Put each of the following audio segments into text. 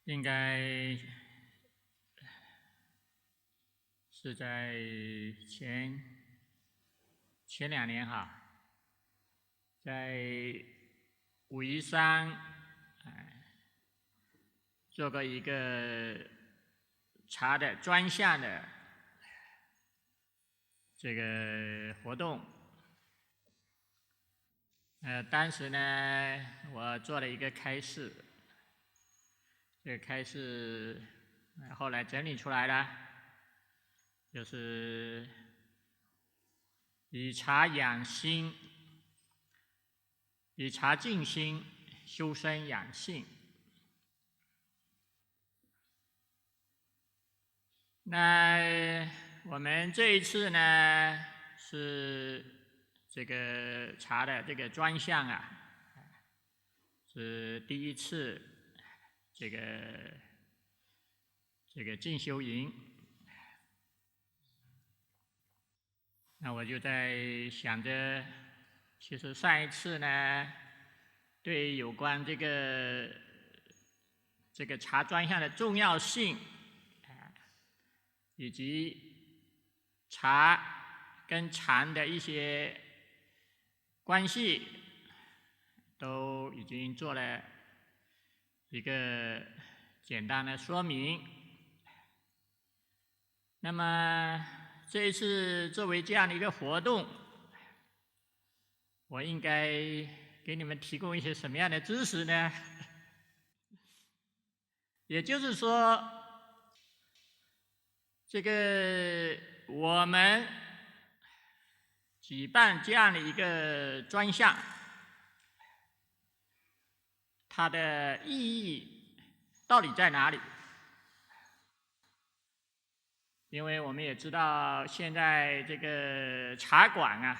应该是在前2年哈，在武夷山做过一个茶的专项的这个活动。当时呢，我做了一个开示，这个开示后来整理出来了，就是以茶养心，以茶静心，修身养性。那我们这一次呢，是这个茶的这个专项啊，是第一次这个进修营。那我就在想着，其实上一次呢，对有关这个茶专项的重要性，以及茶跟禅的一些关系，都已经做了一个简单的说明。那么这一次作为这样的一个活动，我应该给你们提供一些什么样的知识呢？也就是说，这个我们举办这样的一个专项，它的意义到底在哪里？因为我们也知道，现在这个茶馆啊，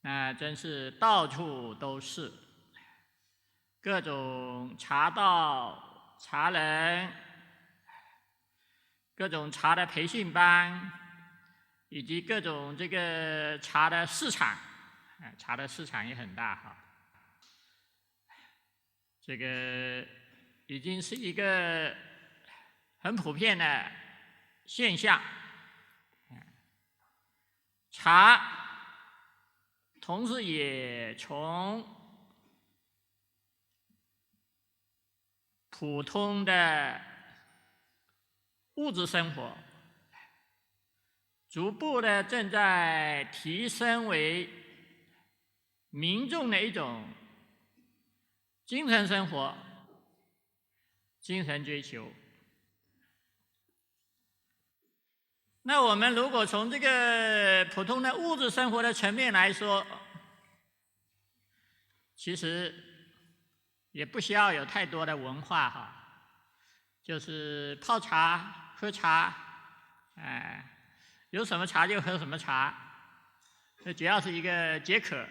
那真是到处都是，各种茶道、茶人，各种茶的培训班，以及各种这个茶的市场，茶的市场也很大哈。这个已经是一个很普遍的现象。茶同时也从普通的物质生活，逐步的正在提升为民众的一种精神生活、精神追求。那我们如果从这个普通的物质生活的层面来说，其实也不需要有太多的文化哈，就是泡茶、喝茶，有什么茶就喝什么茶，这主要是一个解渴，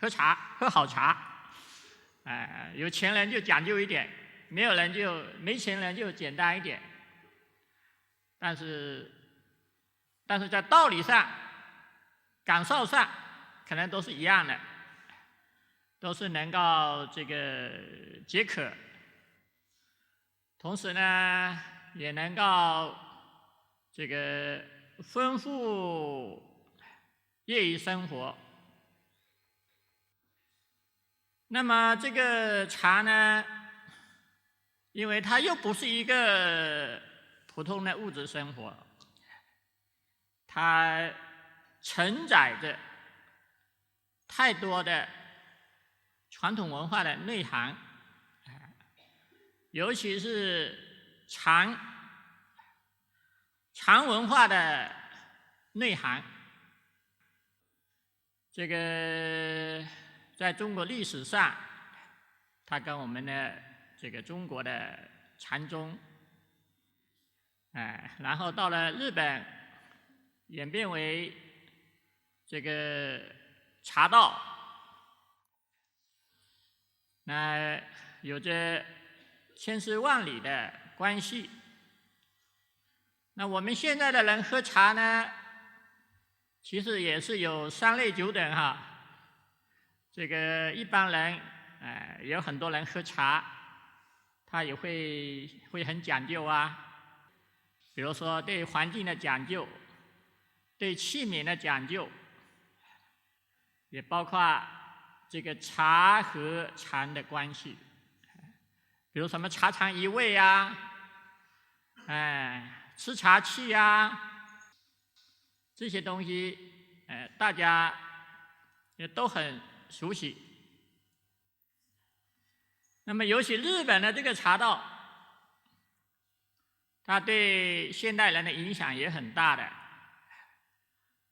喝茶喝好茶，有钱人就讲究一点，没钱人就简单一点，但是在道理上、感受上，可能都是一样的，都是能够这个解渴，同时呢，也能够这个丰富业余生活。那么这个茶呢，因为它又不是一个普通的物质生活，它承载着太多的传统文化的内涵，尤其是禅文化的内涵。这个在中国历史上，它跟我们的这个中国的禅宗，然后到了日本，演变为这个茶道，那有着千丝万缕的关系。那我们现在的人喝茶呢，其实也是有3类9等哈。这个一般人，有很多人喝茶，他也会很讲究啊，比如说对环境的讲究，对器皿的讲究，也包括这个茶和禅的关系，比如什么茶禅一味呀，吃茶器呀，这些东西，大家也都很熟悉。那么尤其日本的这个茶道，它对现代人的影响也很大的。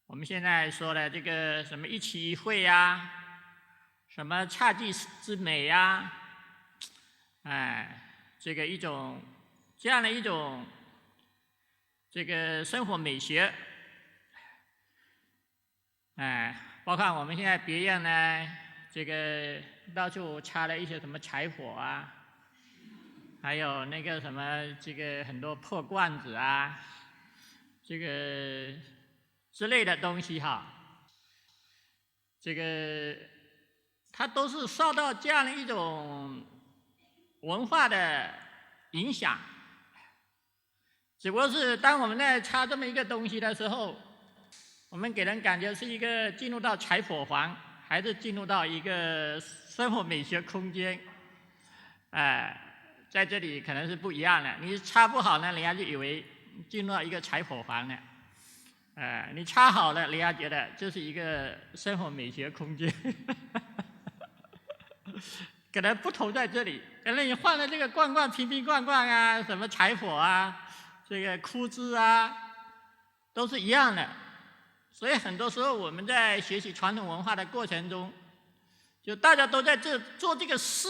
我们现在说的这个什么一期一会呀，什么侘寂之美呀，这个这样的一种这个生活美学，包括我们现在别院呢，这个到处插了一些什么柴火啊，还有那个什么这个很多破罐子啊，这个之类的东西哈，这个它都是受到这样的一种文化的影响。只不过是当我们在插这么一个东西的时候，我们给人感觉是一个进入到柴火房，还是进入到一个生活美学空间？在这里可能是不一样的。你插不好呢，人家就以为进入到一个柴火房了。你插好了，人家觉得这是一个生活美学空间。可能不同在这里，可能你换了这个罐罐、瓶瓶罐罐啊，什么柴火啊，这个枯枝啊，都是一样的。所以很多时候我们在学习传统文化的过程中，就大家都在做这个事，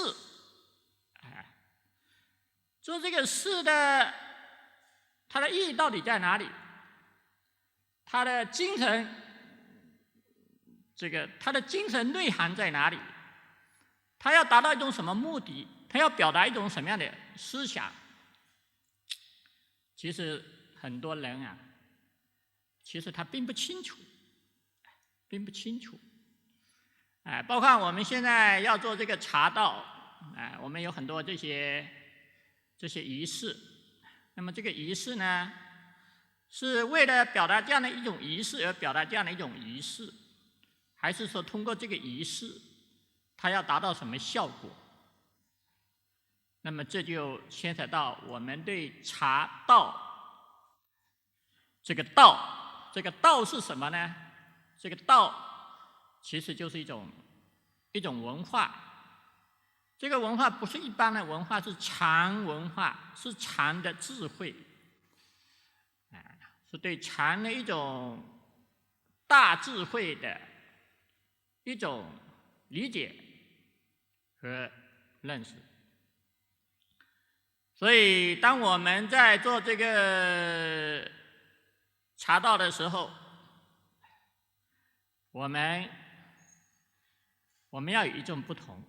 做这个事的它的意义到底在哪里？它的精神，它的精神内涵在哪里？它要达到一种什么目的？它要表达一种什么样的思想？其实很多人啊，其实他并不清楚，包括我们现在要做这个茶道，我们有很多这些仪式。那么这个仪式呢，是为了表达这样的一种仪式而表达这样的一种仪式，还是说通过这个仪式，它要达到什么效果？那么这就牵扯到我们对茶道这个道是什么呢？这个道其实就是一种文化。这个文化不是一般的文化，是禅文化，是禅的智慧，是对禅的一种大智慧的一种理解和认识。所以当我们在做这个茶道的时候，我们要有与众不同。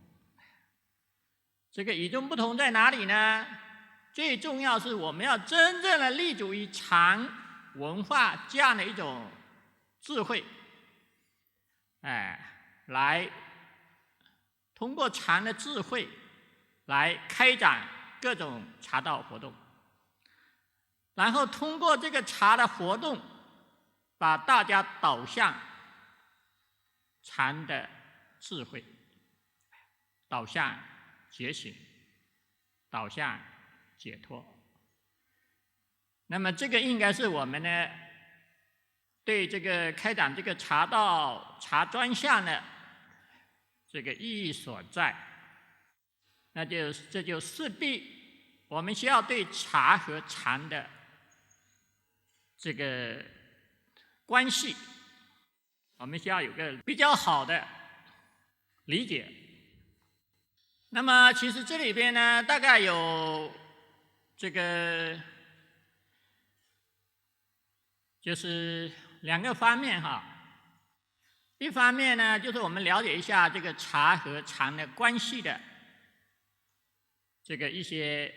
这个与众不同在哪里呢？最重要是我们要真正的立足于禅文化这样的一种智慧，来通过禅的智慧来开展各种茶道活动，然后通过这个茶的活动，把大家导向禅的智慧，导向觉醒，导向解脱。那么这个应该是我们呢对这个开展这个茶道茶专项的这个意义所在。那这就势必我们需要对茶和禅的这个关系，我们需要有个比较好的理解。那么其实这里边呢，大概有这个就是2个方面哈。一方面呢，就是我们了解一下这个茶和禅的关系的这个一些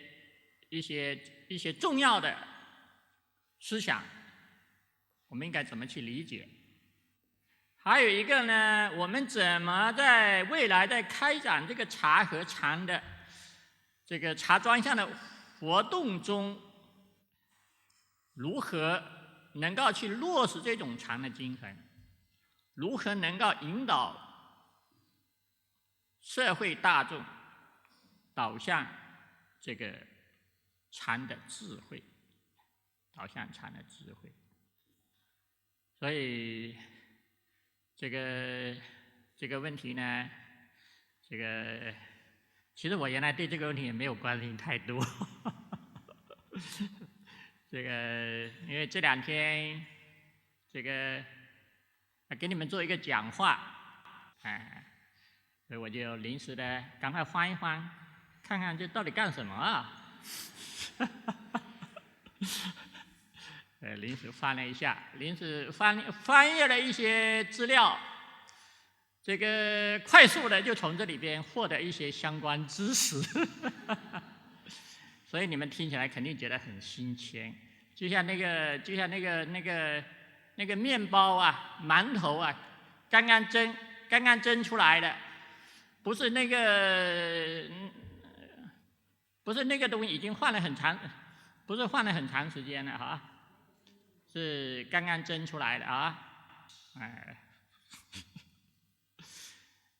重要的思想，我们应该怎么去理解？还有一个呢，我们怎么在未来在开展这个茶和禅的这个茶庄相的活动中，如何能够去落实这种禅的精神？如何能够引导社会大众导向这个禅的智慧？导向禅的智慧。所以这个问题呢，其实我原来对这个问题也没有关心太多。因为这2天给你们做一个讲话，所以我就临时的赶快翻一翻，看看这到底干什么啊？临时翻了一下，临时翻阅了一些资料，快速的就从这里边获得一些相关知识。所以你们听起来肯定觉得很新鲜，就像那个面包啊、馒头啊，刚刚蒸出来的，不是那个东西已经换了很长，不是换了很长时间了哈，是刚刚蒸出来的啊，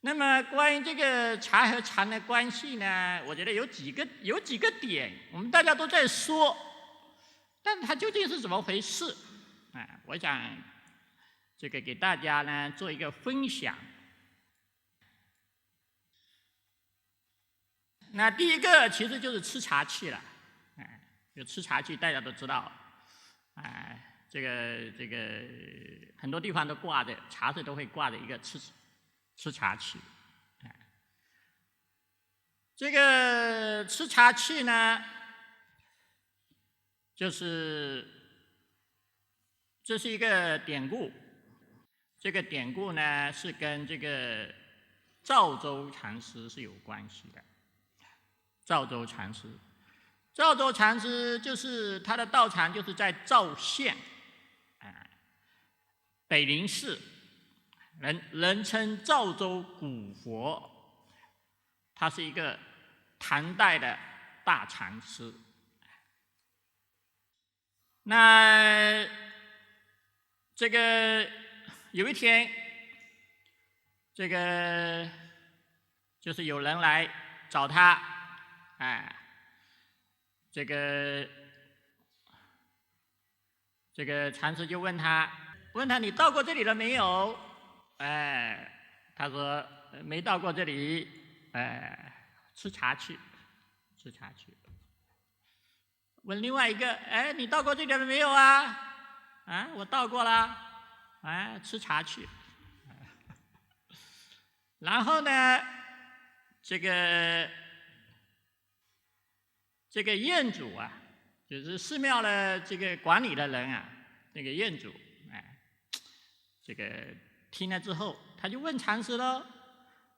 那么关于这个茶和禅的关系呢，我觉得有几个点，我们大家都在说，但它究竟是怎么回事？我想给大家呢做一个分享。那第一个其实就是吃茶器了，有吃茶器大家都知道，这个很多地方都挂着茶室都会挂着一个吃茶器，这个吃茶器呢，这是一个典故，这个典故呢是跟这个赵州禅师是有关系的。赵州禅师就是他的道场，就是在赵县，北陵市，人称赵州古佛，他是一个唐代的大禅师。那有一天，就是有人来找他，这个禅师就问他你到过这里了没有？他说没到过这里，吃茶去。问另外一个，你到过这里了没有啊？我到过了，吃茶去。然后呢，这个院主啊，就是寺庙的管理的人啊，那个院主，听了之后，他就问禅师喽，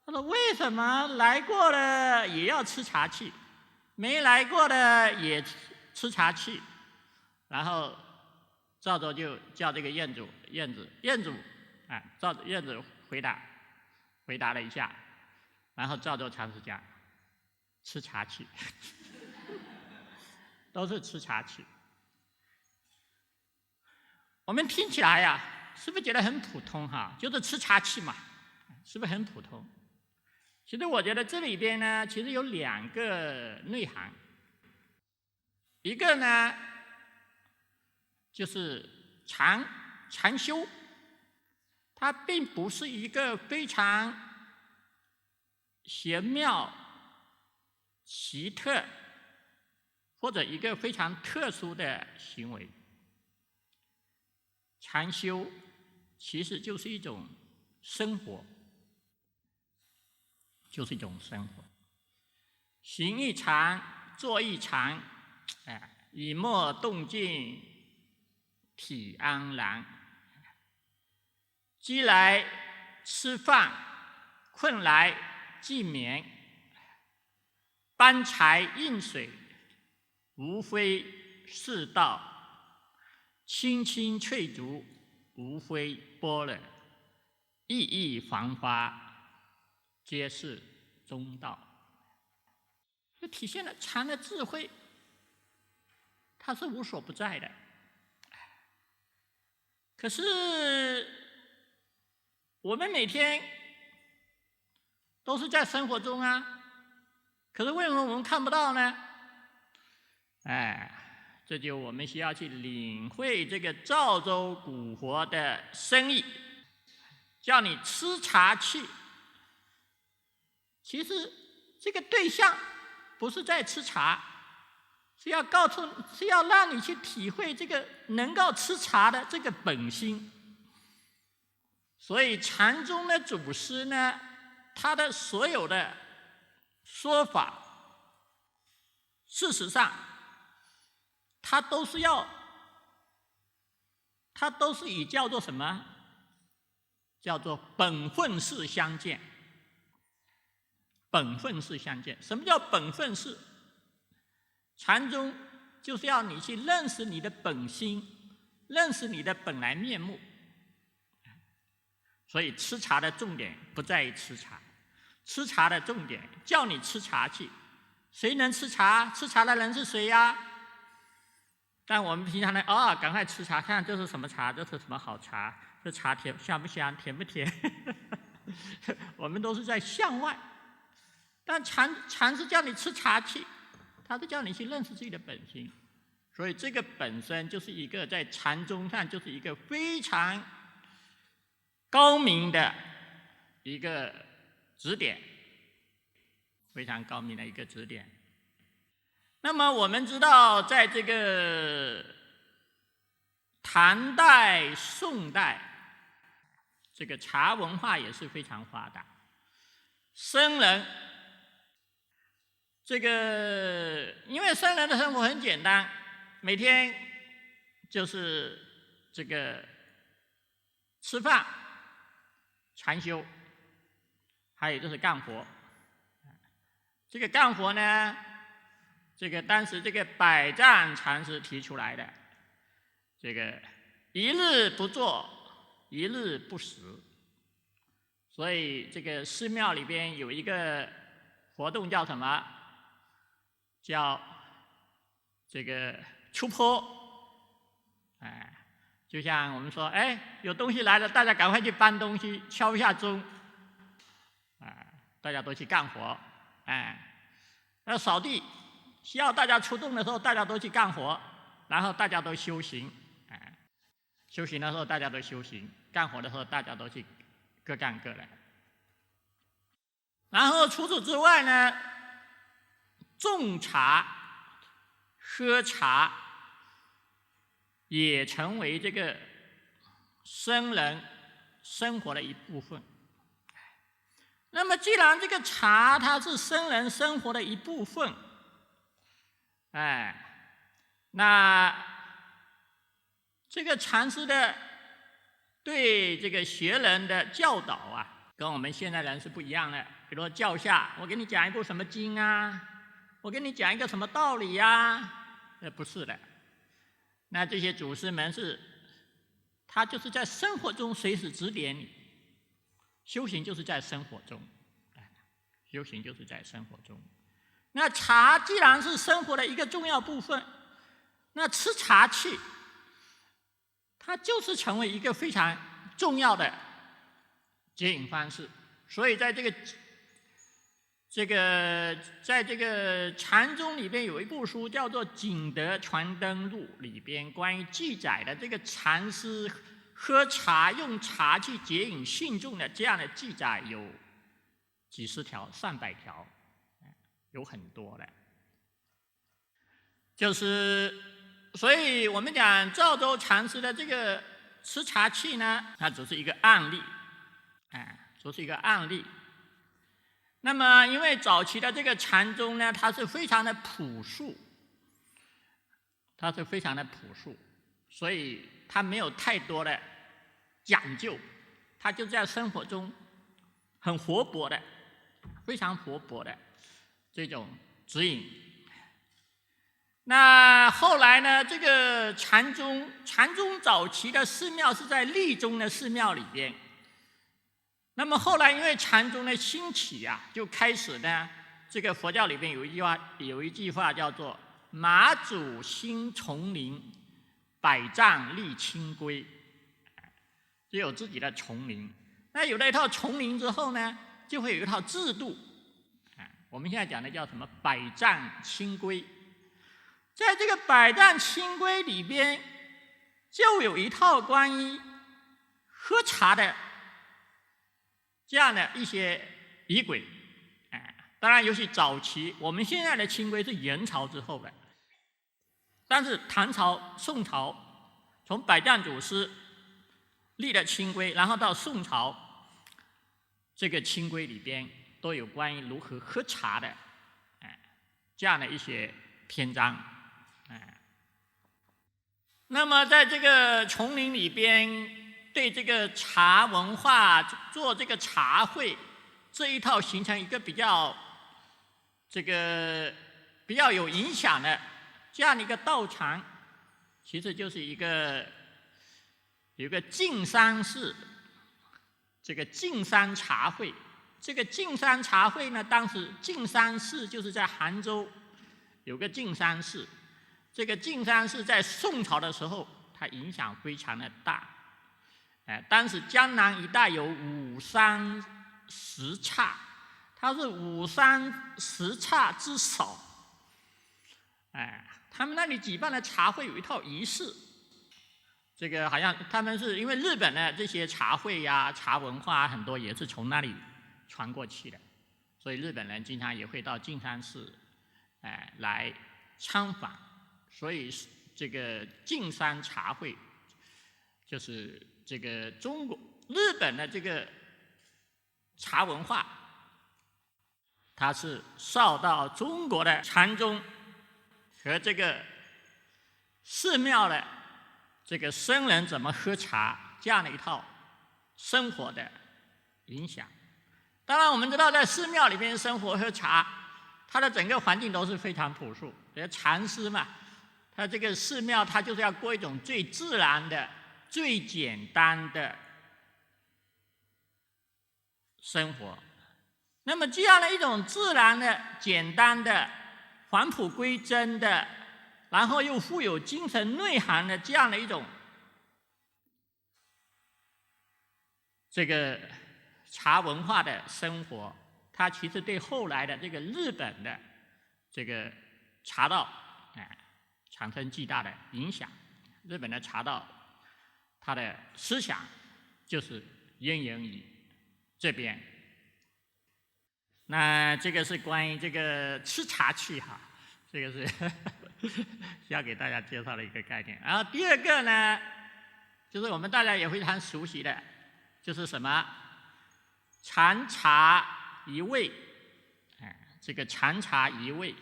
他说为什么来过了也要吃茶器，没来过的也吃茶器？然后赵州就叫这个院主，赵院主回答了一下，然后赵州禅师讲吃茶器。都是吃茶器。我们听起来呀，是不是觉得很普通哈？就是吃茶器嘛，是不是很普通？其实我觉得这里边呢，其实有2个内涵。一个呢，就是禅修，它并不是一个非常玄妙、奇特或者一个非常特殊的行为。禅修其实就是一种生活，行一禅，坐一禅，以默动静，体安然。饥来吃饭，困来即眠，搬柴应水，无非是道；青青翠竹，无非般若；意义繁花，皆是中道。就体现了禅的智慧，它是无所不在的。可是我们每天都是在生活中啊，可是为什么我们看不到呢？这就我们需要去领会这个赵州古佛的深意，叫你吃茶去。其实这个对象不是在吃茶，是要让你去体会这个能够吃茶的这个本心。所以禅宗的祖师呢，他的所有的说法，事实上他都是以叫做什么？叫做本分式相见。本分式相见，什么叫本分式？禅宗就是要你去认识你的本心，认识你的本来面目。所以吃茶的重点不在于吃茶，吃茶的重点叫你吃茶去。谁能吃茶？吃茶的人是谁呀？但我们平常呢，赶快吃茶，看这是什么茶，这是什么好茶，这茶甜香不香，甜不甜？我们都是在向外。但禅是叫你吃茶去，它是叫你去认识自己的本心。所以这个本身就是一个在禅宗上就是一个非常高明的一个指点，非常高明的一个指点。那么我们知道，在这个唐代、宋代，这个茶文化也是非常发达。僧人，因为僧人的生活很简单，每天就是这个吃饭、禅修，还有就是干活。这个干活呢，当时这个百丈禅师提出来的，这个一日不做，一日不食。所以这个寺庙里边有一个活动叫什么？叫这个出坡。就像我们说，有东西来了，大家赶快去搬东西，敲一下钟，大家都去干活。要扫地，需要大家出动的时候，大家都去干活，然后大家都修行。修行的时候大家都修行，干活的时候大家都去各干各的。然后除此之外呢，种茶、喝茶也成为这个僧人生活的一部分。那么既然这个茶它是僧人生活的一部分，那这个禅师的对这个学人的教导啊，跟我们现在人是不一样的。比如说教下，我给你讲一部什么经啊，我给你讲一个什么道理呀，不是的。那这些祖师们他就是在生活中随时指点你。修行就是在生活中，修行就是在生活中。那茶既然是生活的一个重要部分，那吃茶去，它就是成为一个非常重要的接引方式。所以在这个禅宗里边有一部书叫做《景德传灯录》，里边关于记载的这个禅师喝茶用茶去接引信众的这样的记载有几十条、上百条，有很多的。所以我们讲赵州禅师的这个吃茶器呢，它只是一个案例，只是一个案例。那么因为早期的这个禅宗呢，它是非常的朴素，所以它没有太多的讲究，它就在生活中很活泼的，非常活泼的这种指引。那后来呢，这个禅宗早期的寺庙是在密宗的寺庙里边。那么后来因为禅宗的兴起啊，就开始呢这个佛教里边有一句话叫做"马祖兴丛林，百丈立清规"，就有自己的丛林。那有了一套丛林之后呢，就会有一套制度。我们现在讲的叫什么？百丈清规。在这个百丈清规里边，就有一套关于喝茶的这样的一些仪轨。当然，尤其早期，我们现在的清规是元朝之后的，但是唐朝、宋朝，从百丈祖师立的清规，然后到宋朝，这个清规里边都有关于如何喝茶的，这样的一些篇章，那么在这个丛林里边，对这个茶文化做这个茶会这一套形成一个比较有影响的这样的一个道场，其实就是有个径山寺，这个径山茶会。这个径山茶会呢，当时径山寺就是在杭州有个径山寺。这个径山寺在宋朝的时候，它影响非常的大。当时江南一带有五山十刹，它是五山十刹之首。他们那里举办的茶会有一套仪式，这个好像他们是因为日本的这些茶会呀、茶文化很多也是从那里传过去的，所以日本人经常也会到径山寺，来参访。所以这个径山茶会，就是这个日本的这个茶文化，它是受到中国的禅宗和这个寺庙的这个僧人怎么喝茶这样的一套生活的影响。当然，我们知道在寺庙里面生活喝茶，它的整个环境都是非常朴素。禅师嘛，他这个寺庙，他就是要过一种最自然的、最简单的生活。那么这样的一种自然的、简单的、返璞归真的，然后又富有精神内涵的这样的一种这个茶文化的生活，它其实对后来的这个日本的这个茶道，产生巨大的影响。日本的茶道，它的思想就是渊源于这边。那这个是关于这个吃茶器哈，这个是需要给大家介绍的一个概念。然后第二个呢，就是我们大家也非常熟悉的，就是什么禅茶一味，这个禅茶一味。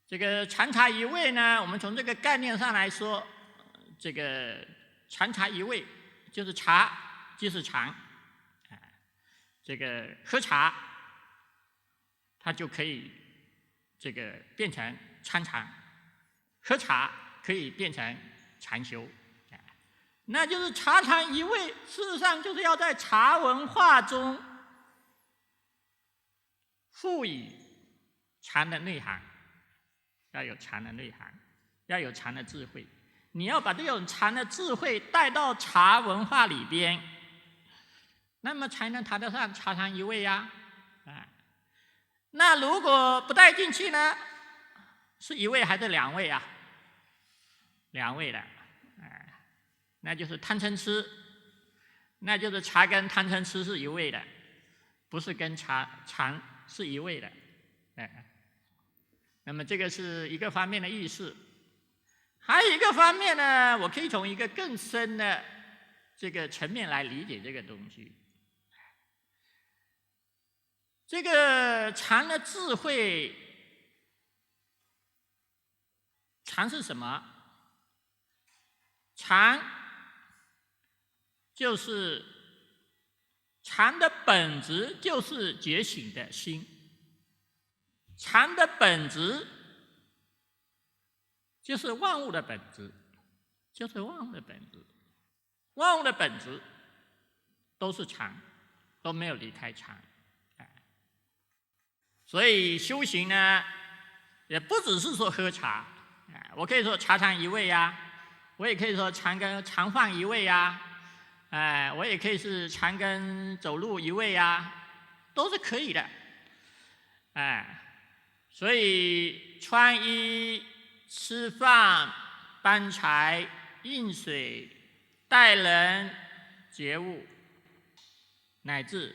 这个禅茶一味呢，我们从这个概念上来说，这个禅茶一味就是茶就是禅，这个喝茶它就可以这个变成参禅，喝茶可以变成禅修，那就是茶禅一味。事实上就是要在茶文化中赋予禅的内涵。要有禅的内涵，要有禅的智慧。你要把这种禅的智慧带到茶文化里边，那么才能谈得上茶禅一味呀。那如果不带进去呢？是一味还是两味啊？两味的，那就是贪嗔痴，那就是茶跟贪嗔痴是一味的，不是跟禅是一味的，那么这个是一个方面的意思。还有一个方面呢，我可以从一个更深的这个层面来理解这个东西。这个禅的智慧，禅是什么？禅就是禅的本质就是觉醒的心。禅的本质就是万物的本质，就是万物的本质。万物的本质都是禅，都没有离开禅。所以修行呢，也不只是说喝茶，我可以说茶禅一味呀，我也可以说禅放一味呀，我也可以是禅跟走路一味呀，都是可以的，所以穿衣、吃饭、搬柴、运水、待人、接物，乃至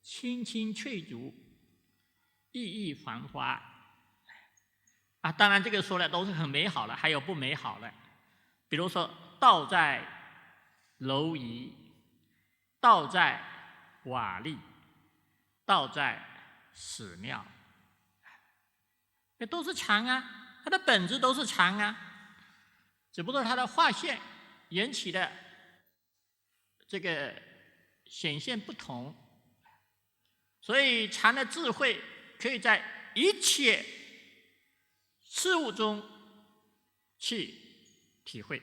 青青翠竹、熠熠繁花当然这个说的都是很美好的，还有不美好的，比如说道在蝼蚁，道在瓦砾，道在屎尿，这都是禅啊，它的本质都是禅啊，只不过它的划线引起的这个显现不同，所以禅的智慧可以在一切事物中去体会。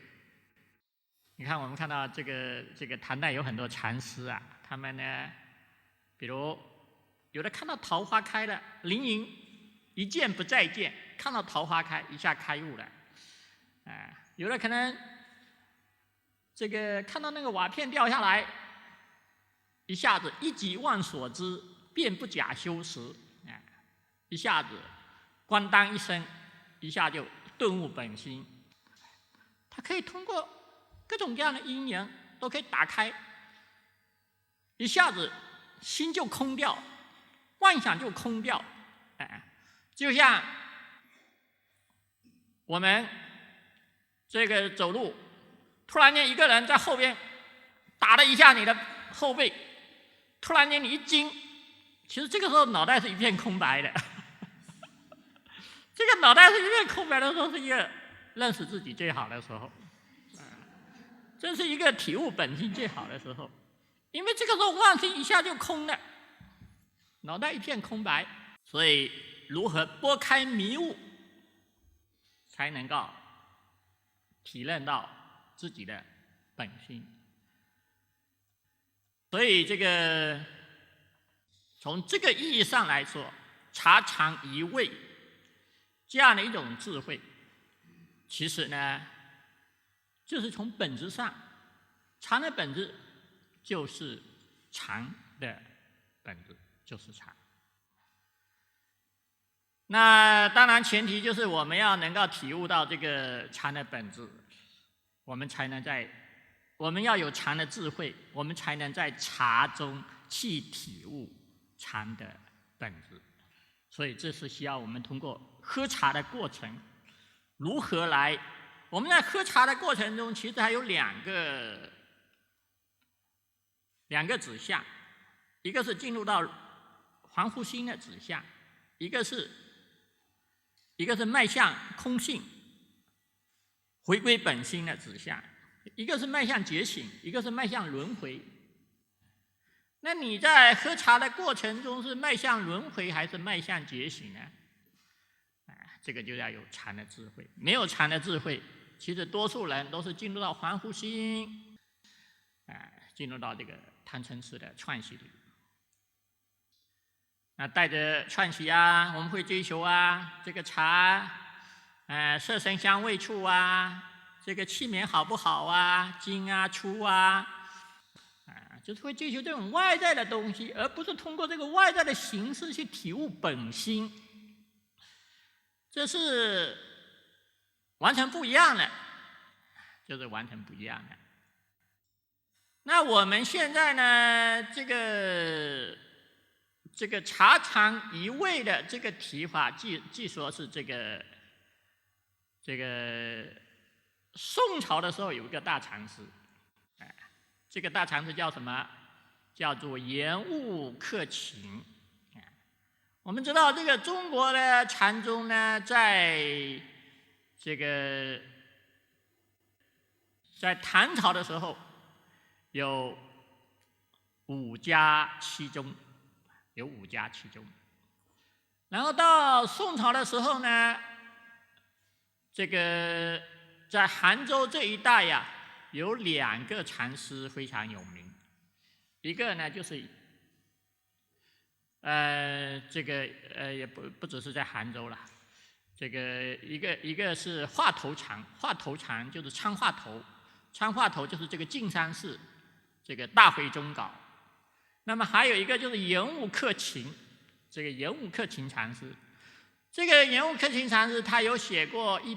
你看，我们看到这个唐代有很多禅师啊，他们呢，比如有的看到桃花开了，凌云一见不再见，看到桃花开，一下开悟了，有的可能这个看到那个瓦片掉下来，一下子一即忘所知，便不假修持，一下子咣当一声，一下就顿悟本心。他可以通过各种各样的因缘都可以打开，一下子心就空掉，妄想就空掉，就像我们这个走路，突然间一个人在后边打了一下你的后背，突然间你一惊，其实这个时候脑袋是一片空白的。这个脑袋是一片空白的时候，是一个认识自己最好的时候，这是一个体悟本性最好的时候，因为这个时候妄心一下就空了，脑袋一片空白，所以如何拨开迷雾，才能够体认到自己的本心。所以这个从这个意义上来说，茶禅一味这样的一种智慧，其实呢，就是从本质上，禅的本质就是禅的本质就是禅。那当然前提就是我们要能够体悟到这个禅的本质，我们要有禅的智慧，我们才能在茶中去体悟禅的本质。所以这是需要我们通过喝茶的过程，如何来？我们在喝茶的过程中，其实还有两个指向，一个是进入到还复心的指向，一个是迈向空性、回归本心的指向，一个是迈向觉醒，一个是迈向轮回。那你在喝茶的过程中是迈向轮回还是迈向觉醒呢？这个就要有禅的智慧。没有禅的智慧，其实多数人都是进入到还复心，进入到这个贪嗔痴的串习里。那带着串习啊，我们会追求这个茶，色声香味触这个器皿好不好精粗就是会追求这种外在的东西，而不是通过这个外在的形式去体悟本心，这是完全不一样的，就是完全不一样的。那我们现在呢，这个茶禅一味的这个提法，据说是这个宋朝的时候有一个大禅师，这个大禅师叫什么？叫做严悟克勤。我们知道这个中国的禅宗呢，在唐朝的时候有5家7宗，然后到宋朝的时候呢，这个在杭州这一带有2个禅师非常有名，一个呢就是这个也不只是在杭州了，这个一个是话头禅，话头禅就是参话头，参话头就是这个径山寺这个大会宗稿。那么还有一个就是圆悟克勤，这个圆悟克勤禅师，这个圆悟克勤禅师他有写过一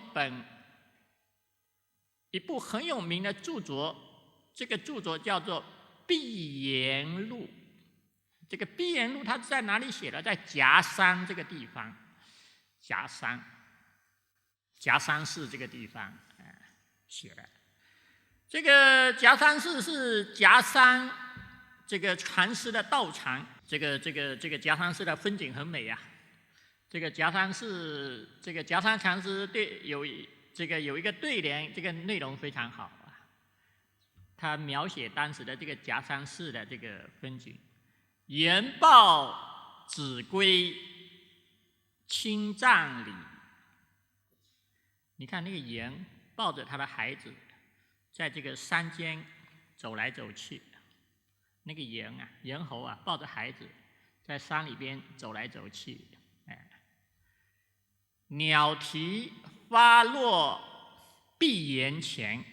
部很有名的著作，这个著作叫做《碧岩录》。这个《碧岩录》它是在哪里写的？在夹山这个地方，夹山寺这个地方写的。这个夹山寺是夹山这个禅师的道场，这个夹山寺的风景很美呀。这个夹山寺，这个夹山禅师有一个对联，这个内容非常好啊。他描写当时的这个夹山寺的这个风景：言报子规亲葬礼。你看那个言抱着他的孩子，在这个山间走来走去。那个猿猴啊，抱着孩子在山里边走来走去。鸟啼花落碧岩前，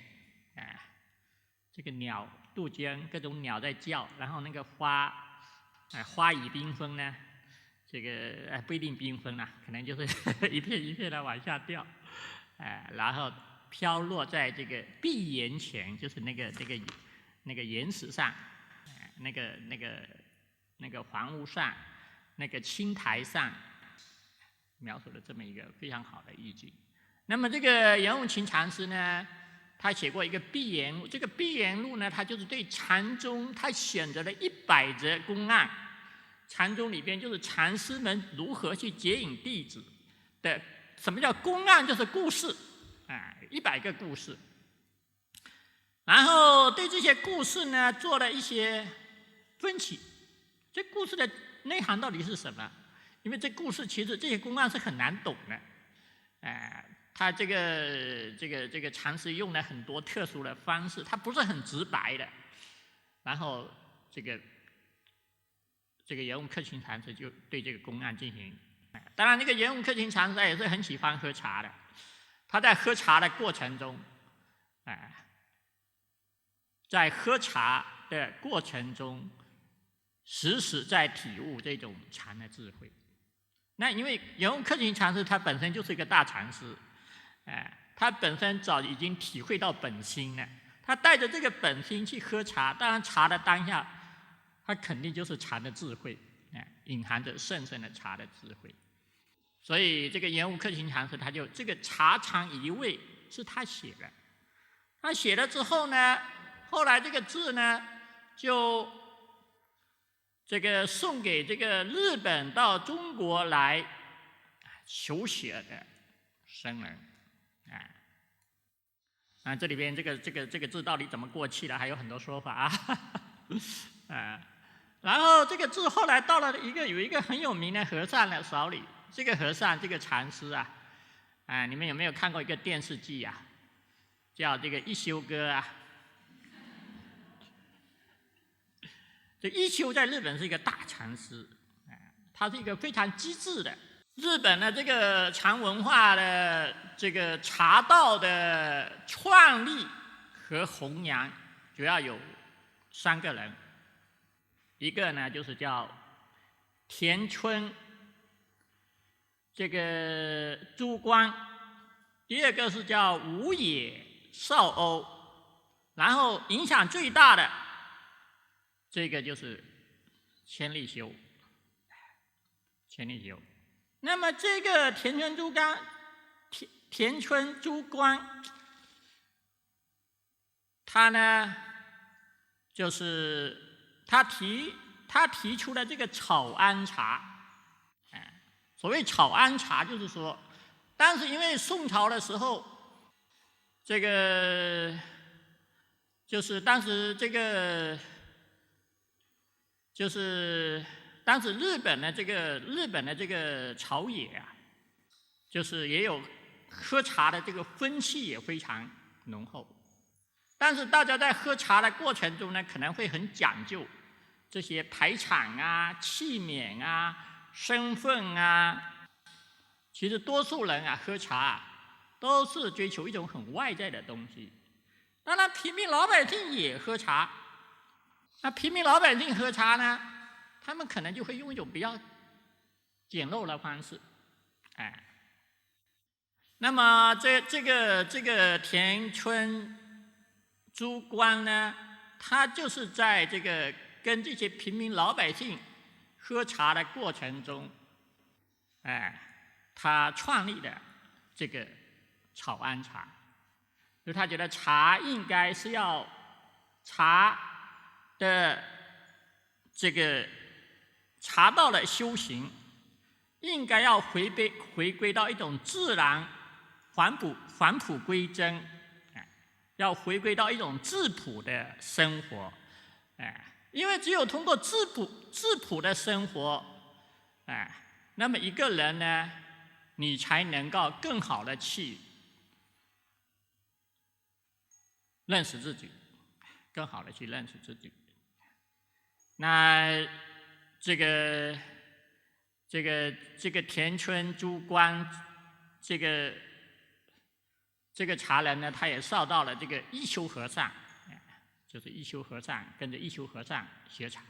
这个鸟杜鹃，各种鸟在叫，然后那个花雨缤纷呢，这个不一定缤纷啦，可能就是一片一片的往下掉，然后飘落在这个碧岩前，就是那个岩石上，那个房屋上，那个青苔上。描述了这么一个非常好的意境。那么这个圆悟勤禅师呢，他写过一个《碧岩录》，这个《碧岩录》呢，他就是对禅宗他选择了100则公案，禅宗里边就是禅师们如何去接引弟子的。什么叫公案？就是故事，100个故事。然后对这些故事呢，做了一些分析，这故事的内涵到底是什么？因为这故事其实这些公案是很难懂的，他这个禅师用了很多特殊的方式，他不是很直白的。然后这个圆悟克勤禅师就对这个公案进行，当然这个圆悟克勤禅师也是很喜欢喝茶的，他在喝茶的过程中，时时在体悟这种禅的智慧。那因为圆悟克勤禅师他本身就是一个大禅师，他本身早已经体会到本心了，他带着这个本心去喝茶，当然茶的当下，他肯定就是禅的智慧，隐含着甚深的茶的智慧。所以这个圆悟克勤禅师他就这个茶禅一味是他写的，他写了之后呢，后来这个字呢就这个送给这个日本到中国来求学的僧人，这里边这个字到底怎么过去的，还有很多说法然后这个字后来到了有一个很有名的和尚的手里，这个和尚这个禅师你们有没有看过一个电视剧叫这个一休哥这一休在日本是一个大禅师，他是一个非常机智的。日本的这个禅文化的这个茶道的创立和弘扬，主要有3个人，一个呢就是叫田村这个珠光，第2个是叫武野绍欧，然后影响最大的这个就是千利休。那么这个田村珠光，他呢，就是他提出了这个草庵茶。所谓草庵茶，就是说，当时因为宋朝的时候，这个就是当时这个。就是当时日本的这个朝野就是也有喝茶的这个风气也非常浓厚，但是大家在喝茶的过程中呢，可能会很讲究，这些排场啊、器皿啊、身份啊。其实多数人啊喝茶啊，都是追求一种很外在的东西。当然，平民老百姓也喝茶。那平民老百姓喝茶呢，他们可能就会用一种比较简陋的方式，哎。那么这个田村珠光呢，他就是在这个跟这些平民老百姓喝茶的过程中，哎，他创立的这个草庵茶，就他觉得茶应该是要茶的这个茶道的修行，应该要回归到一种自然返璞归真，要回归到一种质朴的生活，因为只有通过质朴的生活，那么一个人呢，你才能够更好的去认识自己，更好的去认识自己。那这个田村珠光这个茶人呢，他也受到了这个一休和尚，就是一休和尚跟着一休和尚学禅，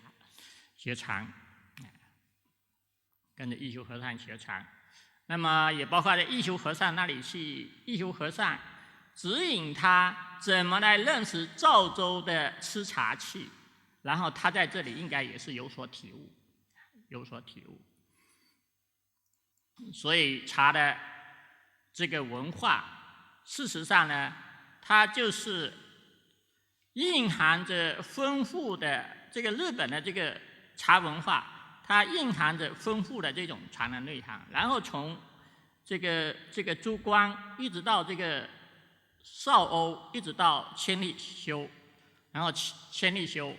跟着一休和尚学禅。那么也包括在一休和尚那里去，一休和尚指引他怎么来认识赵州的吃茶器，然后他在这里应该也是有所体悟。所以茶的这个文化，事实上呢，它就是蕴含着丰富的这个日本的这个茶文化，它蕴含着丰富的这种茶的内涵。然后从这个珠光一直到这个少欧，一直到千利休，然后千利休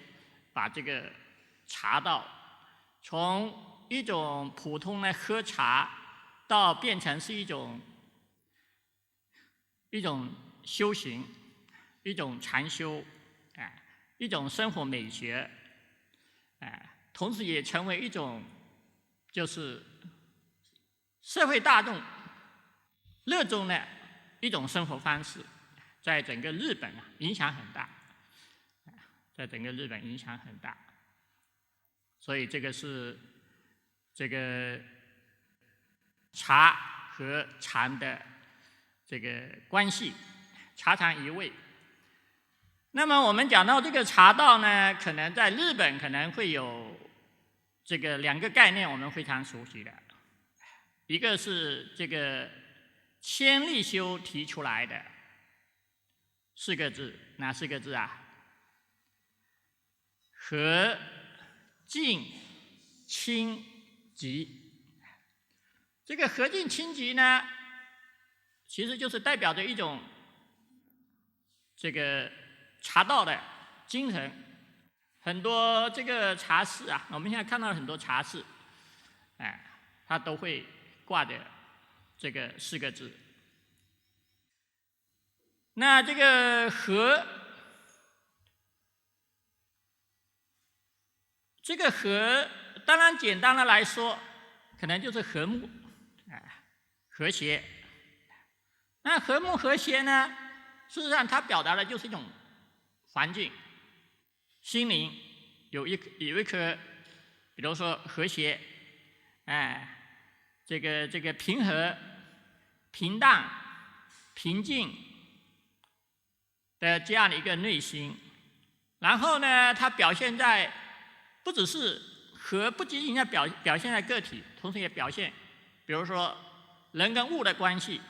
把这个茶道从一种普通的喝茶，到变成是一种修行，一种禅修，一种生活美学，同时也成为一种就是社会大众热衷的一种生活方式，在整个日本影响很大，所以这个是这个茶和禅的这个关系，茶禅一味。那么我们讲到这个茶道呢，可能在日本可能会有这个两个概念我们非常熟悉的，一个是这个千利休提出来的4个字，哪4个字啊？和敬清寂。这个和敬清寂呢，其实就是代表着一种这个茶道的精神。很多这个茶室啊，我们现在看到很多茶室，它都会挂着这个4个字。那这个和，这个和当然简单的来说，可能就是和睦，和谐。那和睦和谐呢，事实上它表达的就是一种环境，心灵有一颗，比如说和谐，这个平和、平淡、平静的这样的一个内心。然后呢，它表现在不只是和，不仅仅要表现在个体，同时也表现，比如说人跟物的关系，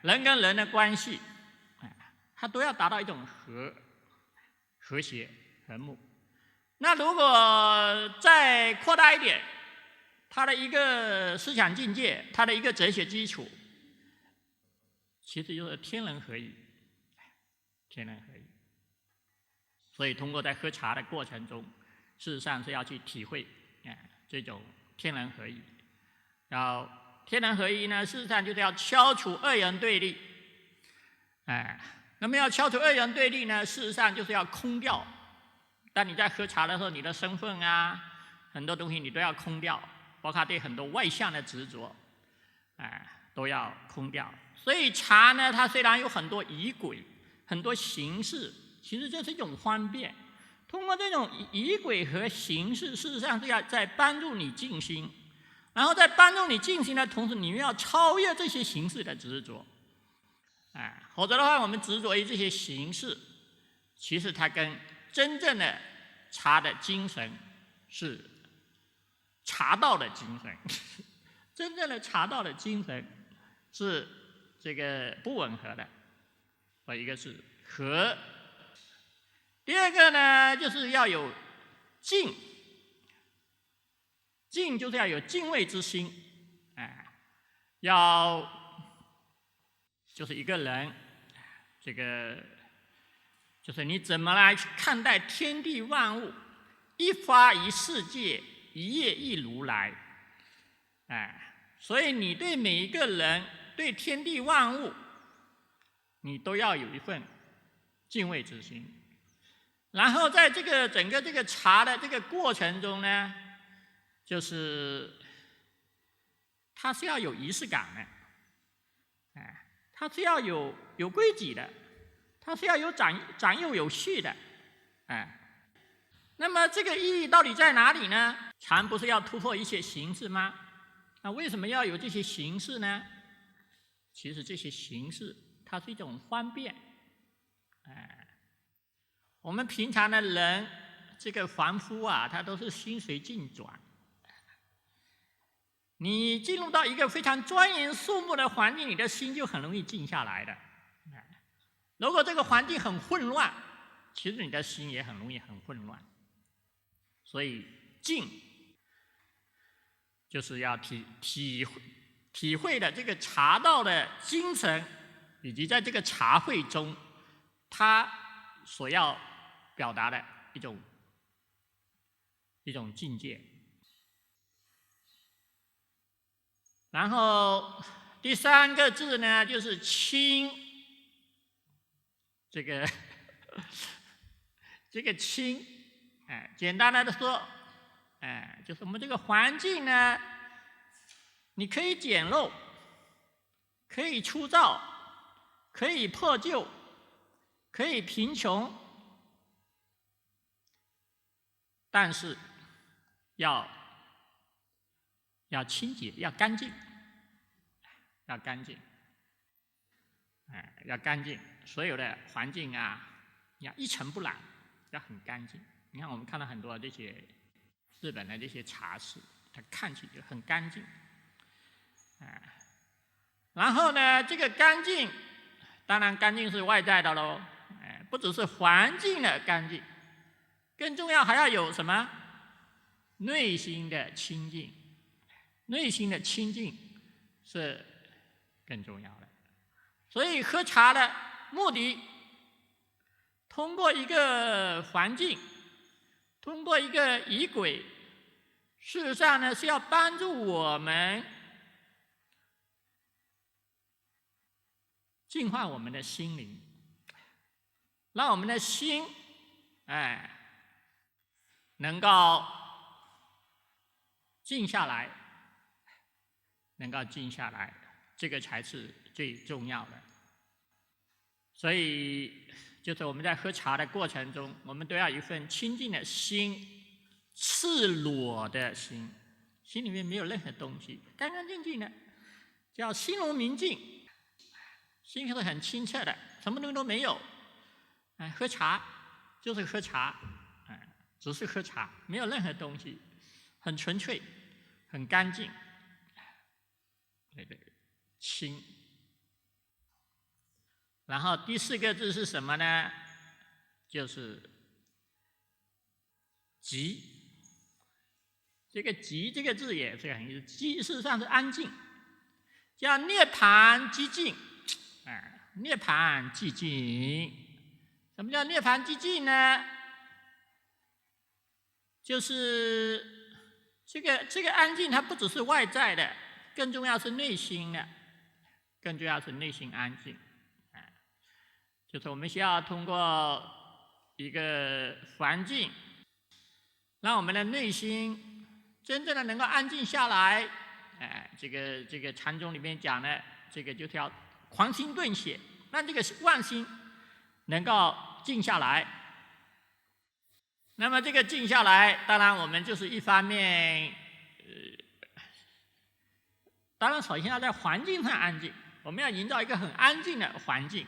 人跟人的关系，它都要达到一种和谐、和睦。那如果再扩大一点，它的一个思想境界，它的一个哲学基础，其实就是天人合一。所以通过在喝茶的过程中，事实上是要去体会这种天人合一。然后天人合一呢，事实上就是要消除二元对立。那么要消除二元对立呢，事实上就是要空掉当你在喝茶的时候，你的身份啊，很多东西你都要空掉，包括对很多外向的执着，都要空掉。所以茶呢，它虽然有很多仪轨、很多形式，其实这是一种方便。通过这种仪轨和形式，事实上是要在帮助你静心，然后在帮助你静心的同时，你又要超越这些形式的执着，否则的话，我们执着于这些形式，其实它跟真正的茶的精神是茶道的精神，真正的茶道的精神是这个不吻合的。一个是和，第二个呢，就是要有敬，敬就是要有敬畏之心，就是一个人，这个就是你怎么来看待天地万物，一花一世界，一叶一如来，所以你对每一个人，对天地万物，你都要有一份敬畏之心。然后在这个整个这个茶的这个过程中呢，就是它是要有仪式感的，它是要有规矩的，它是要有长幼有序的，那么这个意义到底在哪里呢？禅不是要突破一些形式吗？那为什么要有这些形式呢？其实这些形式它是一种方便，我们平常的人，这个凡夫啊，他都是心随境转。你进入到一个非常庄严肃穆的环境，你的心就很容易静下来的。如果这个环境很混乱，其实你的心也很容易很混乱。所以静，就是要体会的这个茶道的精神，以及在这个茶会中，他所要表达的一种境界。然后第三个字呢，就是清，这个清，简单的说，就是我们这个环境呢，你可以简陋，可以粗糙，可以破旧，可以贫穷，但是要清洁，要干净，要干净，要干净。所有的环境啊，要一尘不染，要很干净。你看，我们看到很多这些日本的这些茶室，它看起来就很干净，然后呢，这个干净，当然干净是外在的喽，不只是环境的干净，更重要还要有什么？内心的清净。内心的清净是更重要的。所以喝茶的目的，通过一个环境，通过一个仪轨，事实上呢是要帮助我们净化我们的心灵，让我们的心，能够静下来，这个才是最重要的。所以，就是我们在喝茶的过程中，我们都要有一份清净的心，赤裸的心，心里面没有任何东西，干干净净的，叫心如明镜，心是很清澈的，什么东西都没有。喝茶就是喝茶，只是喝茶，没有任何东西，很纯粹，很干净。清。然后第四个字是什么呢？就是寂。这个寂这个字也是很意思，寂事实上是安静，叫涅槃寂静。涅槃寂静，什么叫涅槃寂静呢？就是这个安静，它不只是外在的，更重要是内心的，更重要是内心安静。就是我们需要通过一个环境，让我们的内心真正的能够安静下来。这个禅宗里面讲的，这个就是要狂心顿歇，让这个妄心能够静下来。那么这个静下来，当然我们就是一方面，当然首先要在环境上安静，我们要营造一个很安静的环境，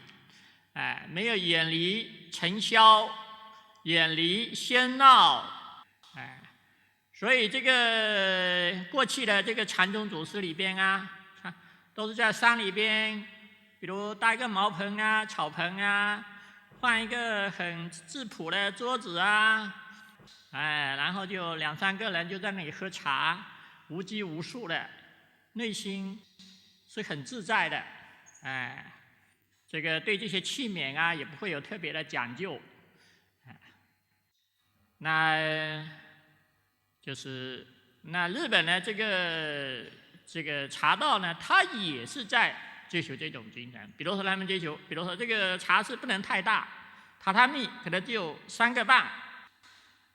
没有远离尘嚣，远离喧闹，所以这个过去的这个禅宗祖师里边啊，都是在山里边，比如搭一个茅棚啊、草棚啊，换一个很质朴的桌子啊，然后就2、3个人就在那里喝茶，无拘无束的，内心是很自在的，这个对这些器皿啊也不会有特别的讲究，那就是那日本呢这个茶道呢，它也是在追求这种精神。比如说他们追求，比如说这个茶室不能太大，榻榻米可能只有3个半，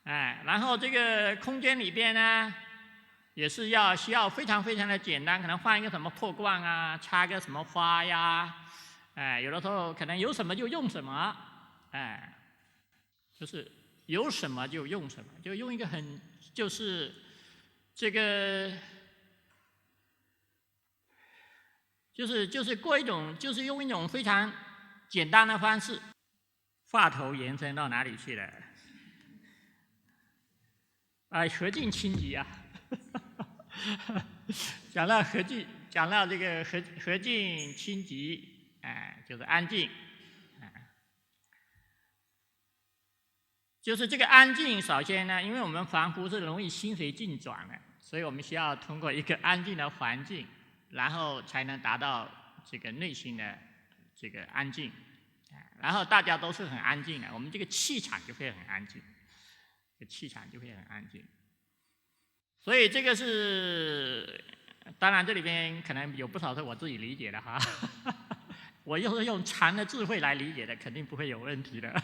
然后这个空间里边呢，也是需要非常非常的简单，可能换一个什么破罐啊，插个什么花呀，有的时候可能有什么就用什么，就是有什么就用什么，就用一个就是这个就是过一种，就是用一种非常简单的方式。话头延伸到哪里去了？何尽清寂啊！讲到这个何尽清寂，就是安静，就是这个安静。首先呢，因为我们凡夫是容易心随境转的，所以我们需要通过一个安静的环境，然后才能达到这个内心的这个安静。然后大家都是很安静的，我们这个气场就会很安静，气场就会很安静。所以这个是，当然这里边可能有不少是我自己理解的哈，我又是用禅的智慧来理解的，肯定不会有问题的。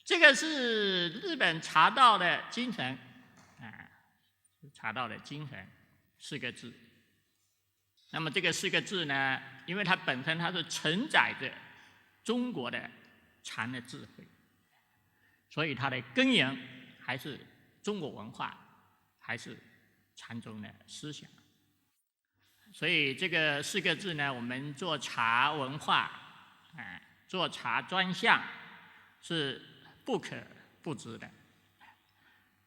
这个是日本茶道的精神，茶道的精神4个字。那么这个4个字呢，因为它本身它是承载着中国的禅的智慧，所以它的根源还是中国文化，还是禅宗的思想。所以这个4个字呢，我们做茶文化，做茶专项是不可不知的。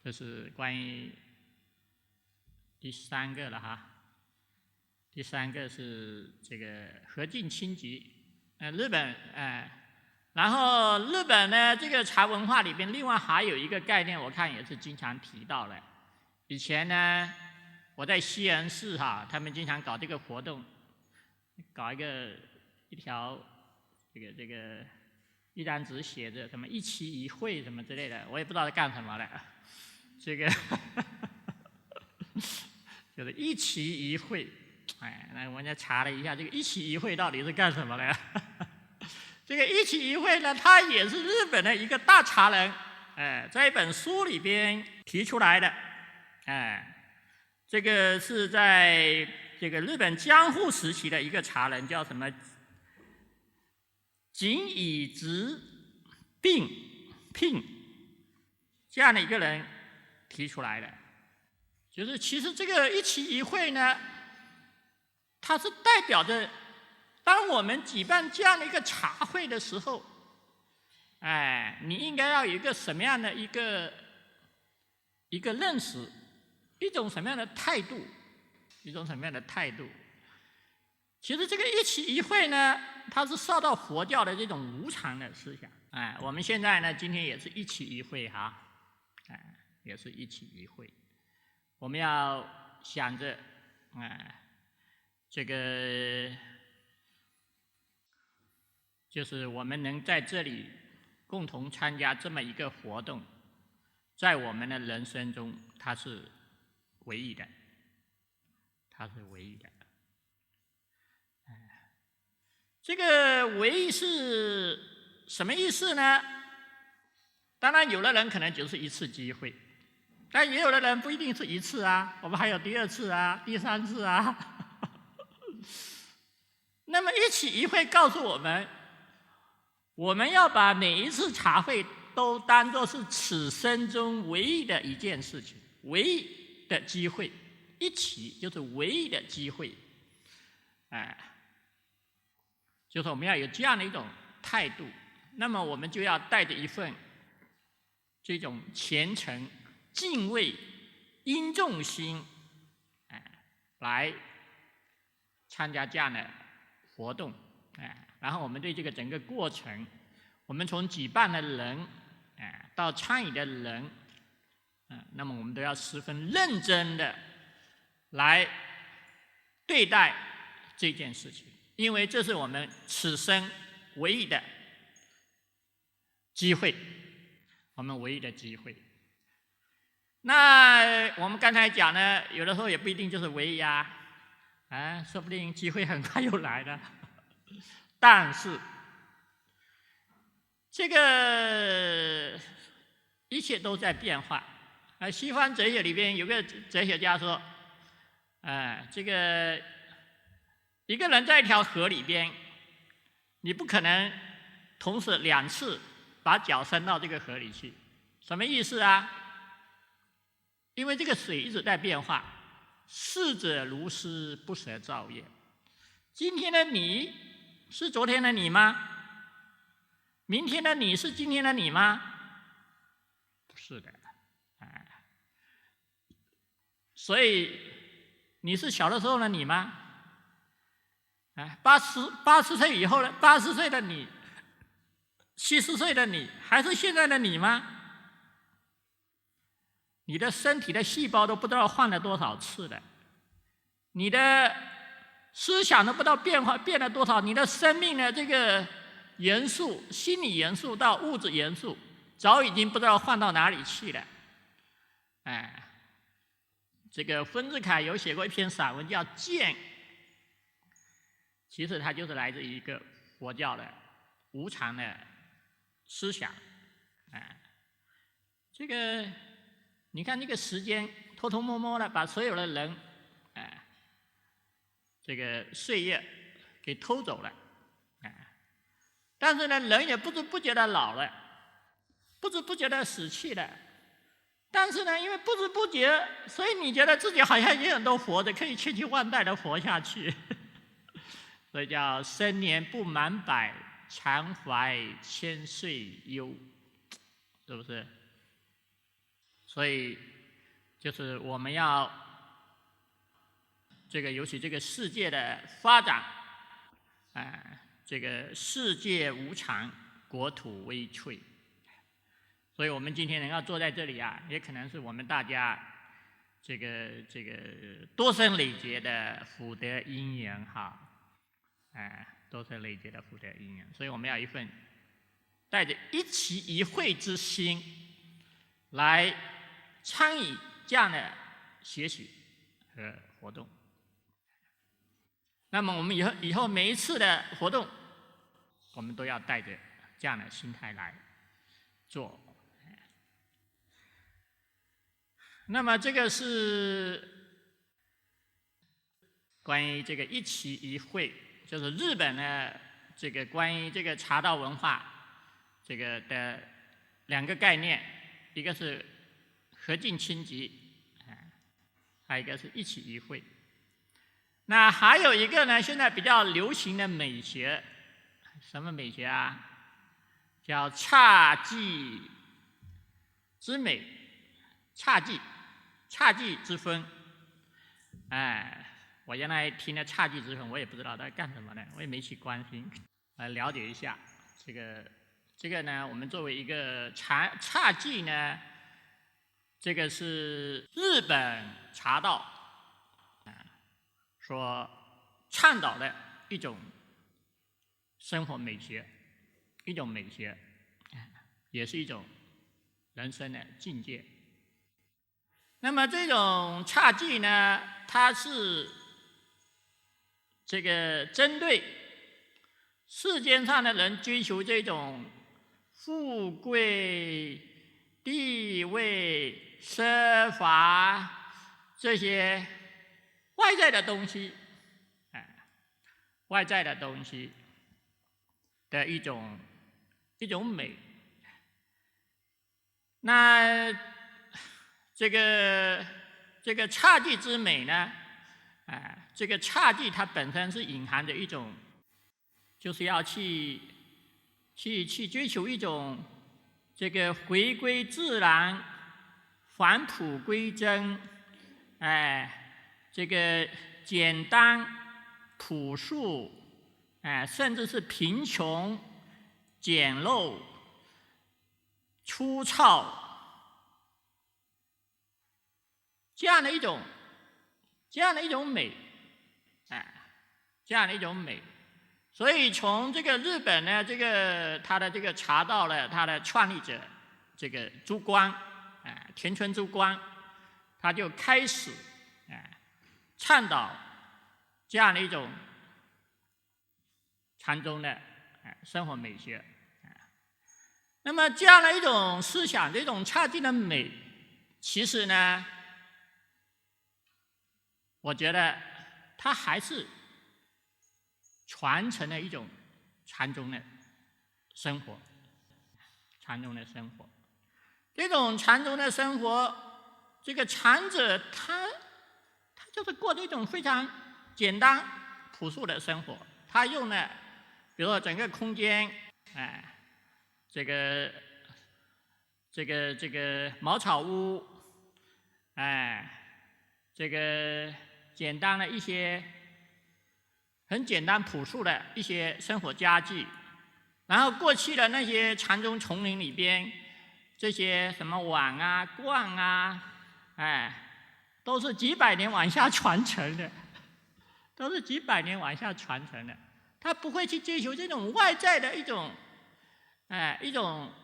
这是关于第3个了哈。第3个是这个何尽清寂，日本，然后日本呢，这个茶文化里边，另外还有一个概念，我看也是经常提到的。以前呢，我在西恩市哈，他们经常搞这个活动，搞一条这个一张纸写着什么一期一会什么之类的，我也不知道在干什么的。这个就是一期一会。那我就查了一下，这个一期一会到底是干什么的？这个一期一会呢，它也是日本的一个大茶人，在一本书里边提出来的，这个是在这个日本江户时期的一个茶人，叫什么井以直并聘这样的一个人提出来的，就是其实这个一期一会呢，它是代表着，当我们举办这样的一个茶会的时候，你应该要有一个什么样的一个认识，一种什么样的态度，其实这个一期一会呢，它是受到佛教的这种无常的思想。我们现在呢，今天也是一期一会哈，也是一期一会，我们要想着，这个就是我们能在这里共同参加这么一个活动，在我们的人生中，它是唯一的，这个唯一是什么意思呢？当然，有的人可能只是一次机会，但也有的人不一定是一次啊，我们还有第2次啊、第3次啊。那么一期一会告诉我们，我们要把每一次茶会都当作是此生中唯一的一件事情，唯一的机会，一起就是唯一的机会，就是我们要有这样的一种态度，那么我们就要带着一份这种虔诚、敬畏、殷重心，来参加这样的活动，然后我们对这个整个过程，我们从举办的人，到参与的人，那么我们都要十分认真的来对待这件事情，因为这是我们此生唯一的机会，我们唯一的机会。那我们刚才讲呢，有的时候也不一定就是唯一啊，说不定机会很快又来了。但是这个一切都在变化。西方哲学里边有个哲学家说，这个一个人在一条河里边，你不可能同时2次把脚伸到这个河里去，什么意思啊？因为这个水一直在变化，逝者如斯，不舍造也。今天的你是昨天的你吗？明天的你是今天的你吗？不是的，所以你是小的时候的你吗？80岁以后的80岁的你，70岁的你，还是现在的你吗？你的身体的细胞都不知道换了多少次了，你的思想都不知道变了多少，你的生命的这个元素，心理元素到物质元素，早已经不知道换到哪里去了。这个丰子恺有写过一篇散文叫《见》，其实它就是来自于一个佛教的无常的思想。这个你看，这个时间偷偷摸摸的把所有的人，这个岁月给偷走了，但是呢，人也不知不觉的老了，不知不觉的死去了。但是呢，因为不知不觉，所以你觉得自己好像永远都活着，可以千秋万代的活下去。所以叫生年不满百，常怀千岁忧，是不是？所以就是我们要这个，尤其这个世界的发展，这个世界无常，国土危脆。所以我们今天能够坐在这里啊，也可能是我们大家这个多生累劫的福德因缘哈，多生累劫的福德因缘。所以我们要一份带着一期一会之心来参与这样的学习和活动。那么我们以后每一次的活动，我们都要带着这样的心态来做。那么这个是关于这个一期一会，就是日本的这个关于这个茶道文化这个的2个概念，一个是和敬清寂，还有一个是一期一会。那还有一个呢，现在比较流行的美学，什么美学啊？叫侘寂之美，侘寂之分。我原来听了侘寂之分，我也不知道在干什么呢，我也没去关心，来了解一下。这个呢，我们作为一个侘寂呢，这个是日本茶道所倡导的一种生活美学，一种美学，也是一种人生的境界。那么这种侘寂呢，它是这个针对世间上的人追求这种富贵、地位、奢华这些外在的东西，外在的东西的一种美。那这个侘寂之美呢？这个侘寂它本身是隐含着一种，就是要去追求一种这个回归自然、返璞归真，这个简单、朴素，甚至是贫穷、简陋、粗糙，这样的一种美，这样的一种美。所以从这个日本呢，他的这个茶道呢，他的创立者这个珠光，田村珠光，他就开始倡导这样的一种禅宗的生活美学。那么这样的一种思想，这种侘寂的美，其实呢，我觉得它还是传承了一种禅宗的生活，禅宗的生活。这种禅宗的生活，这个禅者他就是过着一种非常简单朴素的生活。他用了，比如说整个空间，这个茅草屋，这个简单的一些很简单朴素的一些生活家具，然后过去的那些禅宗丛林里边，这些什么碗啊、罐啊，都是几百年往下传承的，都是几百年往下传承的。他不会去追求这种外在的一种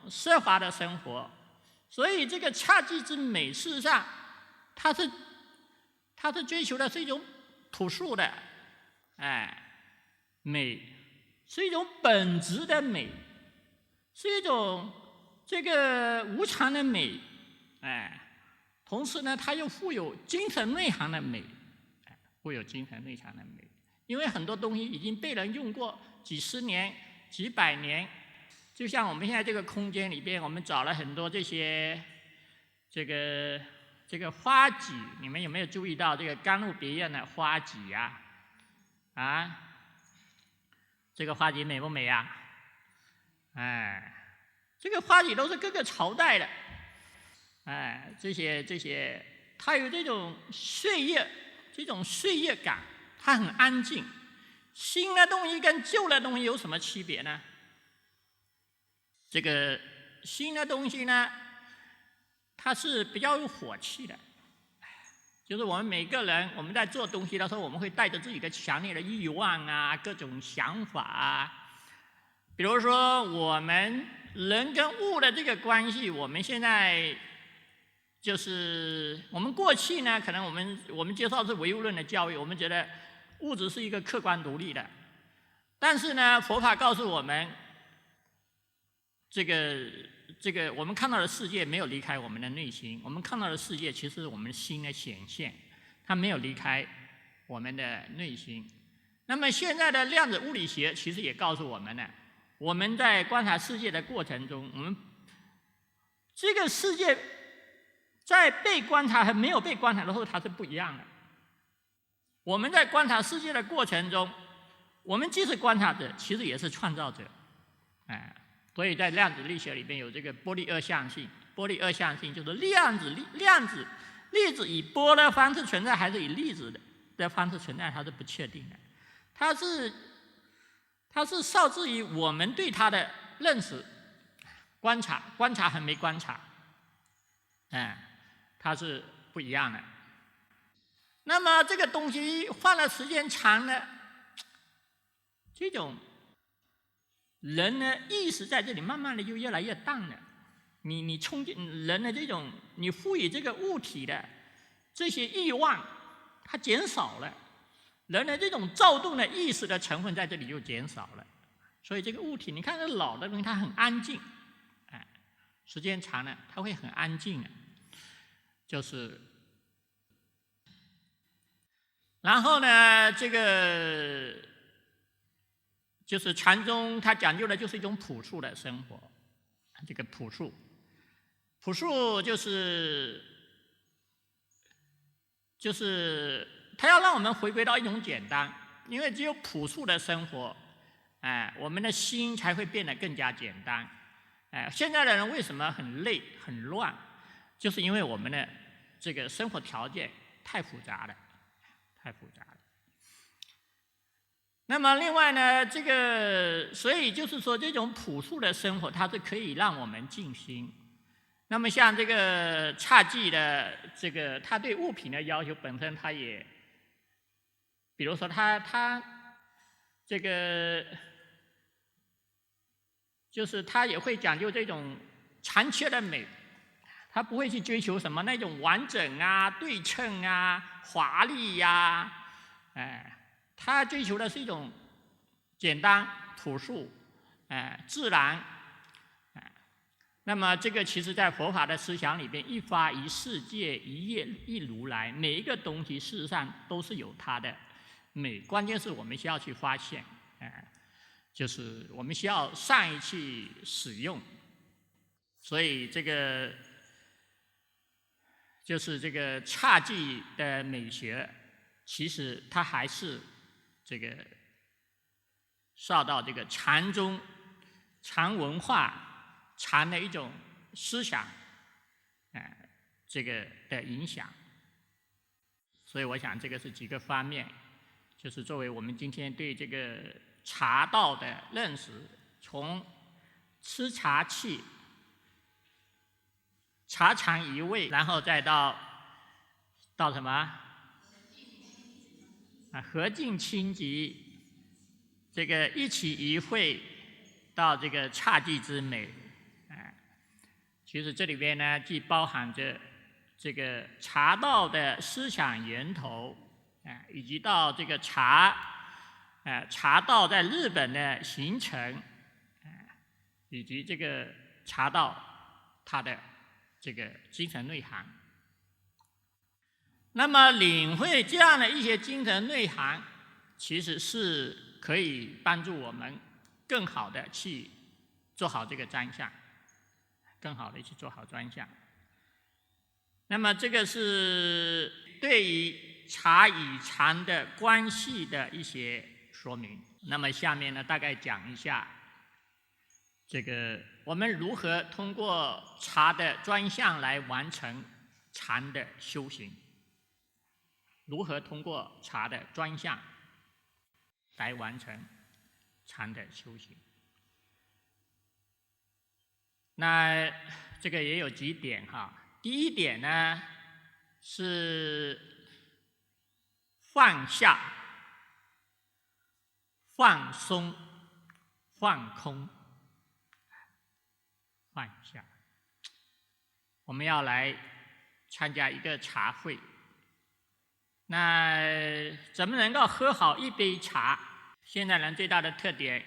奢华的生活，所以这个侘寂之美，事实上，它是追求的是一种朴素的，美，是一种本质的美，是一种这个无常的美，同时呢，它又富有精神内涵的美，富有精神内涵的美。因为很多东西已经被人用过几十年、几百年，就像我们现在这个空间里边，我们找了很多这些这个花几，你们有没有注意到这个甘露别院的花几呀？这个花几美不美呀？这个花几都是各个朝代的，这些，它有这种岁月感，它很安静。新的东西跟旧的东西有什么区别呢？这个新的东西呢，它是比较有火气的，就是我们每个人，我们在做东西的时候，我们会带着自己的强烈的欲望啊，各种想法啊。比如说，我们人跟物的这个关系，我们现在就是我们过去呢，可能我们接受的是唯物论的教育，我们觉得物质是一个客观独立的。但是呢，佛法告诉我们，这个我们看到的世界没有离开我们的内心，我们看到的世界其实是我们心的显现，它没有离开我们的内心。那么现在的量子物理学其实也告诉我们呢，我们在观察世界的过程中，我们这个世界在被观察和没有被观察的时候，它是不一样的。我们在观察世界的过程中，我们既是观察者，其实也是创造者，所以在量子力学里边有这个波粒二象性。波粒二象性就是粒子以波的方式存在，还是以粒子的方式存在，它是不确定的。它是受制于我们对它的认识、观察和没观察，它是不一样的。那么这个东西放了时间长了，这种人的意识在这里慢慢的就越来越淡了。你冲进人的这种，你赋予这个物体的这些欲望，它减少了，人的这种躁动的意识的成分在这里就减少了。所以这个物体，你看这老的东西，它很安静，时间长了，他会很安静的，就是。然后呢，这个就是禅宗，它讲究的就是一种朴素的生活。这个朴素就是它要让我们回归到一种简单，因为只有朴素的生活，我们的心才会变得更加简单。现在的人为什么很累很乱？就是因为我们的这个生活条件太复杂了。那么另外呢，所以就是说，这种朴素的生活，它是可以让我们静心。那么像这个侘寂的他对物品的要求本身，他也，比如说他这个就是他也会讲究这种残缺的美。他不会去追求什么那种完整啊、对称啊、华丽呀，他追求的是一种简单、朴素，自然，那么这个其实在佛法的思想里边，一法一世界，一业一如来，每一个东西事实上都是有它的美，关键是我们需要去发现，就是我们需要善于去使用，所以就是这个侘寂的美学，其实它还是受到这个禅宗、禅文化、禅的一种思想，的影响。所以我想这个是几个方面，就是作为我们今天对这个茶道的认识，从吃茶器。茶禅一味，然后再到什么？和敬清寂，这个一起一会，到这个侘寂之美，其实这里边呢，既包含着这个茶道的思想源头，以及到这个茶道在日本的形成，以及这个茶道它的这个精神内涵。那么领会这样的一些精神内涵，其实是可以帮助我们更好的去做好这个专项，更好的去做好专项。那么这个是对于茶与禅的关系的一些说明。那么下面呢，大概讲一下我们如何通过茶的专项来完成禅的修行？如何通过茶的专项来完成禅的修行？那这个也有几点哈。第一点呢是放下、放松、放空。放下，我们要来参加一个茶会，那怎么能够喝好一杯茶？现代人最大的特点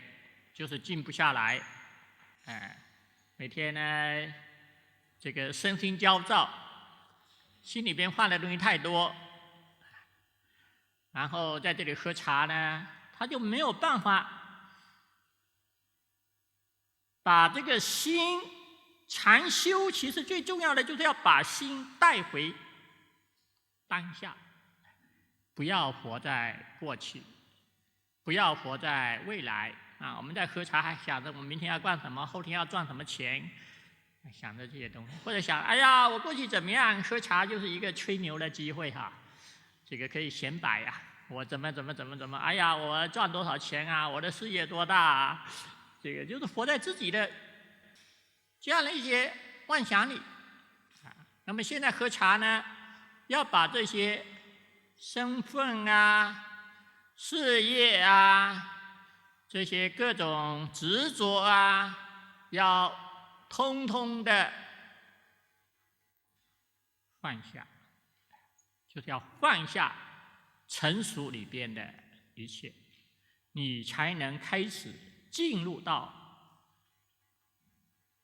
就是静不下来，每天呢，这个身心焦躁，心里边放的东西太多，然后在这里喝茶呢，他就没有办法把这个心禅修，其实最重要的就是要把心带回当下，不要活在过去，不要活在未来啊！我们在喝茶还想着我们明天要干什么，后天要赚什么钱，想着这些东西，或者想哎呀，我过去怎么样？喝茶就是一个吹牛的机会哈，这个可以显摆呀，我怎么，哎呀，我赚多少钱啊？我的事业多大啊？这个就是活在自己的这样的一些幻想里，那么现在喝茶呢，要把这些身份啊、事业啊、这些各种执着啊，要通通的放下，就是要放下尘俗里边的一切，你才能开始进入到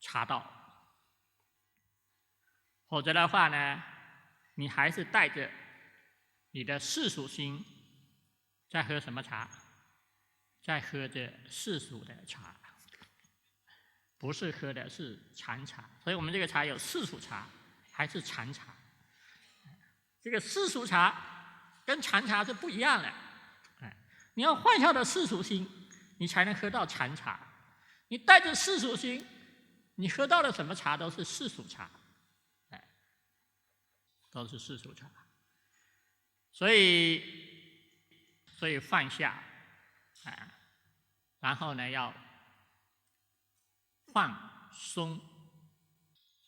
茶道。否则的话呢，你还是带着你的世俗心在喝什么茶？在喝着世俗的茶，不是喝的是禅茶。所以我们这个茶有世俗茶还是禅茶。这个世俗茶跟禅茶是不一样的。你要换下的世俗心，你才能喝到禅茶。你带着世俗心，你喝到的什么茶都是世俗茶，都是世俗茶。所以放下，然后呢要放松，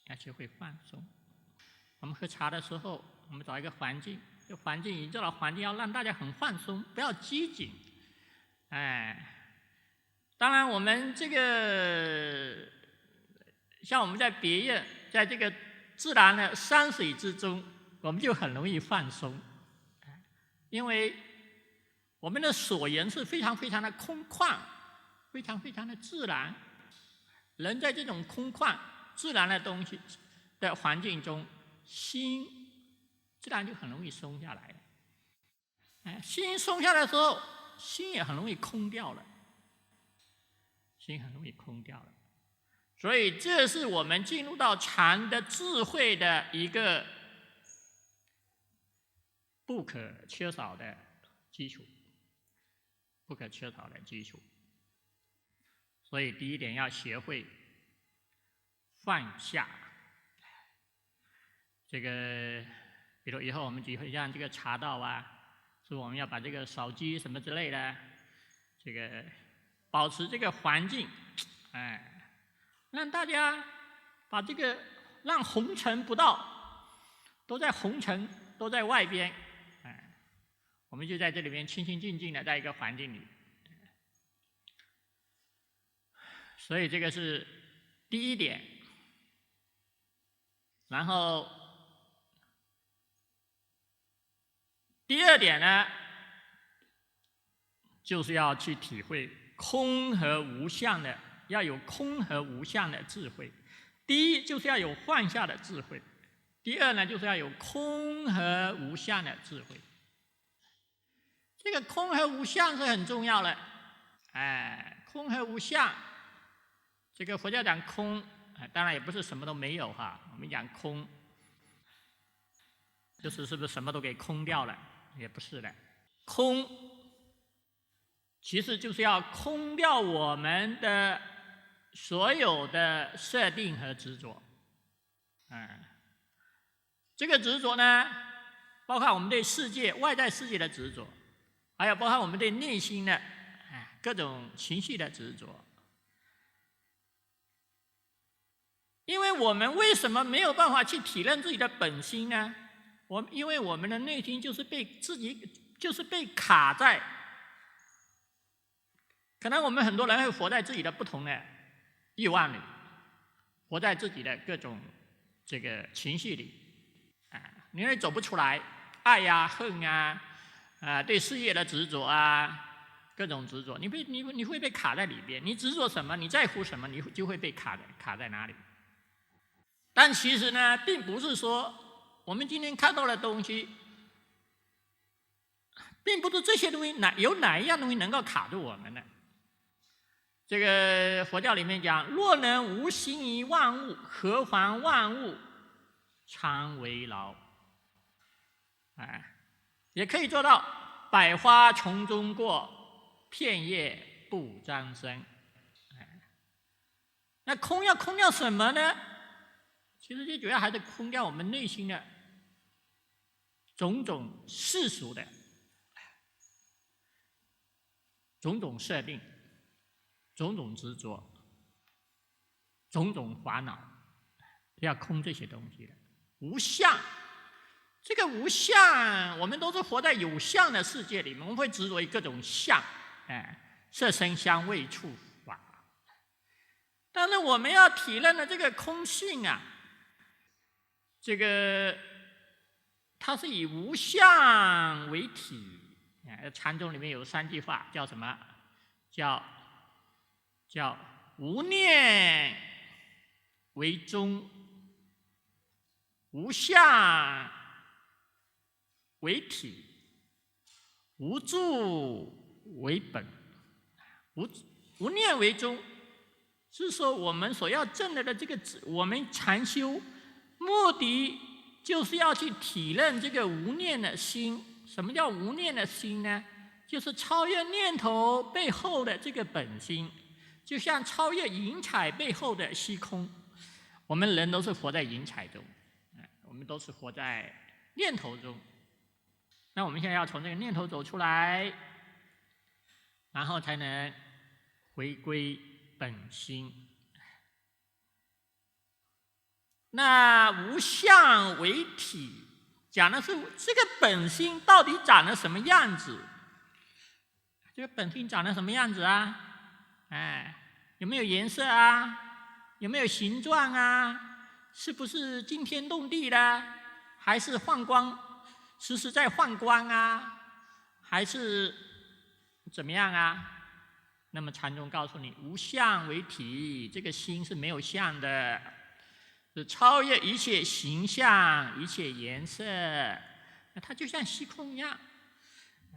要学会放松。我们喝茶的时候，我们找一个环境，这环境营造的环境要让大家很放松，不要拘谨。当然我们这个像我们在别院，在这个自然的山水之中，我们就很容易放松，因为我们的所缘是非常非常的空旷，非常非常的自然。人在这种空旷自然的东西的环境中，心自然就很容易松下来了。心松下来的时候，心也很容易空掉了，心很容易空掉了。所以这是我们进入到禅的智慧的一个不可缺少的基础，不可缺少的基础。所以第一点要学会放下。这个比如以后我们举会像这个茶道啊，是我们要把这个手机什么之类的，这个保持这个环境，让大家把这个让红尘不到，都在红尘，都在外边，我们就在这里面清清静静的在一个环境里。所以这个是第一点。然后第二点呢，就是要去体会空和无相的，要有空和无相的智慧。第一就是要有放下的智慧，第二呢就是要有空和无相的智慧。这个空和无相是很重要的。空和无相，这个佛教讲空，当然也不是什么都没有哈。我们讲空，就是是不是什么都给空掉了？也不是的。空其实就是要空掉我们的所有的设定和执着。这个执着呢，包括我们对世界外在世界的执着，还有包括我们对内心的各种情绪的执着。因为我们为什么没有办法去体认自己的本心呢？因为我们的内心就是被卡在，可能我们很多人会活在自己的不同的欲望里，活在自己的各种这个情绪里，你会走不出来，爱呀、恨啊，对事业的执着啊，各种执着，你会被卡在里边。你执着什么，你在乎什么，你就会被卡在哪里。但其实呢，并不是说我们今天看到的东西，并不是这些东西有哪一样东西能够卡住我们的。这个佛教里面讲，若能无心于万物，何妨万物常为劳。也可以做到百花丛中过，片叶不沾身。那空要空掉什么呢？其实最主要还是空掉我们内心的种种世俗的种种设定、种种执着、种种烦恼，要空这些东西的。无相，这个无相，我们都是活在有相的世界里面，我们会执着于各种相，色声香味触法。但是我们要体认的这个空性啊，这个它是以无相为体。禅宗里面有3句话，叫什么？叫无念为宗，无相为体，无住为本，无念为宗。是说我们所要证的这个，我们禅修目的就是要去体认这个无念的心。什么叫无念的心呢？就是超越念头背后的这个本心，就像超越云彩背后的虚空。我们人都是活在云彩中，我们都是活在念头中。那我们现在要从这个念头走出来，然后才能回归本心。那无相为体，讲的是这个本心到底长得什么样子？这个本心长得什么样子啊？有没有颜色啊？有没有形状啊？是不是惊天动地的？还是幻光，时时在幻光啊？还是怎么样啊？那么禅宗告诉你，无相为体，这个心是没有相的，是超越一切形象、一切颜色，它就像虚空一样，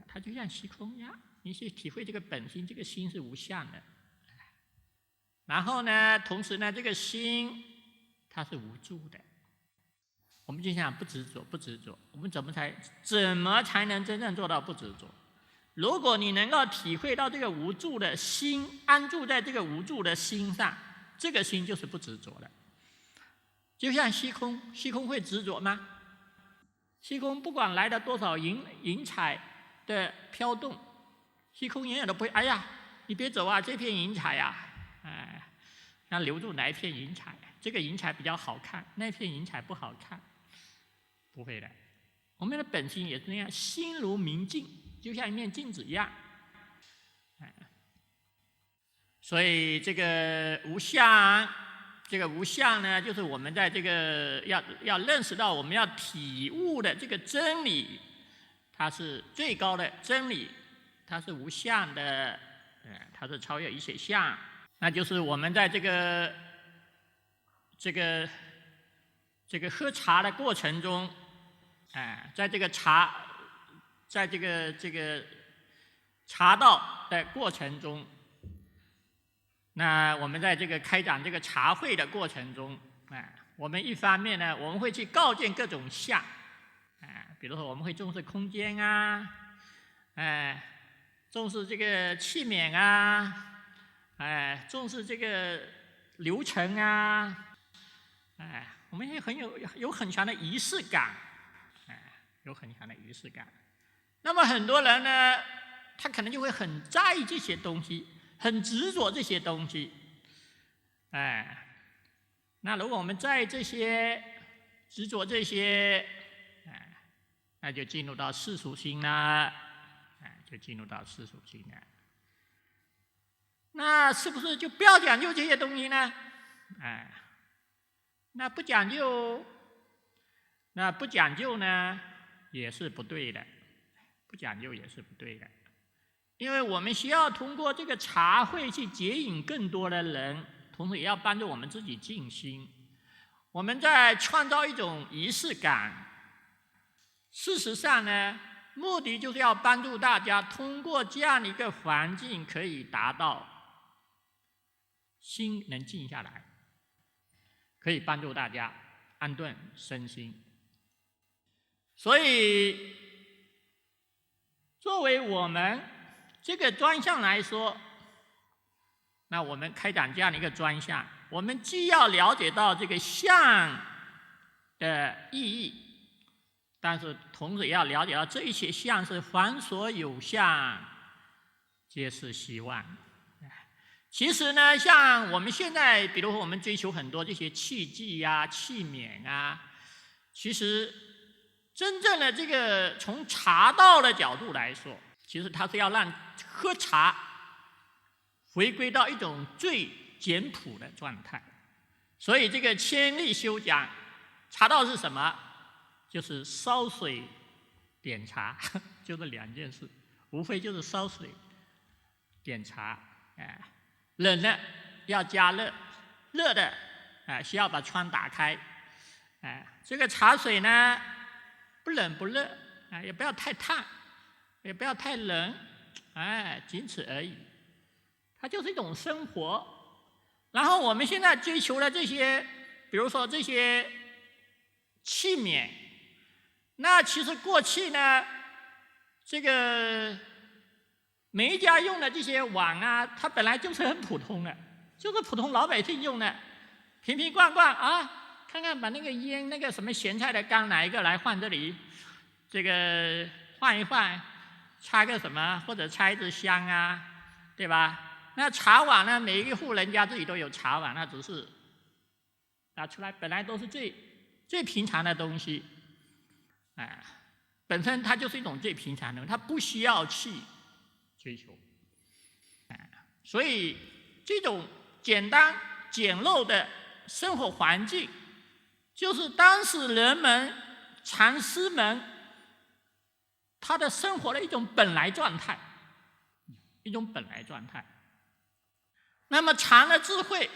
它就像虚空一样。你去体会这个本心，这个心是无相的。然后呢，同时呢，这个心它是无住的。我们就想不执着，不执着，我们怎么才能真正做到不执着？如果你能够体会到这个无住的心，安住在这个无住的心上，这个心就是不执着的。就像虚空，虚空会执着吗？虚空不管来了多少云彩的飘动，虚空永远都不会。哎呀，你别走啊，这片云彩呀，要留住哪一片云彩？这个云彩比较好看，那片云彩不好看，不会的。我们的本心也是那样，心如明镜，就像一面镜子一样。所以这个无相，这个无相呢，就是我们在这个要认识到，我们要体悟的这个真理，它是最高的真理，它是无相的，它是超越一切相。那就是我们在这个喝茶的过程中，在这个茶道的过程中，那我们在这个开展这个茶会的过程中，我们一方面呢，我们会去告诫各种相，比如说我们会重视空间啊，重视这个器皿啊，重视这个流程啊，我们也有很强的仪式感，有很强的仪式感。那么很多人呢，他可能就会很在意这些东西，很执着这些东西，那如果我们在意这些、执着这些，那就进入到世俗心了，就进入到世俗心了。那是不是就不要讲究这些东西呢？那不讲究呢，也是不对的，不讲究也是不对的。因为我们需要通过这个茶会去接引更多的人，同时也要帮助我们自己静心。我们在创造一种仪式感。事实上呢，目的就是要帮助大家通过这样的一个环境，可以达到心能静下来，可以帮助大家安顿身心。所以，作为我们这个专项来说，那我们开展这样的一个专项，我们既要了解到这个相的意义，但是同时也要了解到这一切相是凡所有相，皆是虚妄。其实呢，像我们现在，比如说我们追求很多这些器具啊、器皿啊，其实真正的这个从茶道的角度来说，其实它是要让喝茶回归到一种最简朴的状态。所以这个千利休讲，茶道是什么？就是烧水点茶，就这两件事，无非就是烧水点茶，冷的要加热，热的需要把窗打开，这个茶水呢，不冷不热，也不要太烫，也不要太冷，仅此而已。它就是一种生活。然后我们现在追求的这些，比如说这些器皿，那其实过去呢，这个每一家用的这些碗啊，它本来就是很普通的，就是普通老百姓用的，瓶瓶罐罐啊，看看把那个腌那个什么咸菜的缸哪一个来换这里，这个换一换，插个什么或者插一支香啊，对吧？那茶碗呢，每一个户人家自己都有茶碗，那只是拿出来，本来都是最平常的东西，本身它就是一种最平常的，它不需要去追求，所以这种简单简陋的生活环境，就是当时人们禅师们他的生活的一种本来状态，一种本来状态。那么禅的智慧，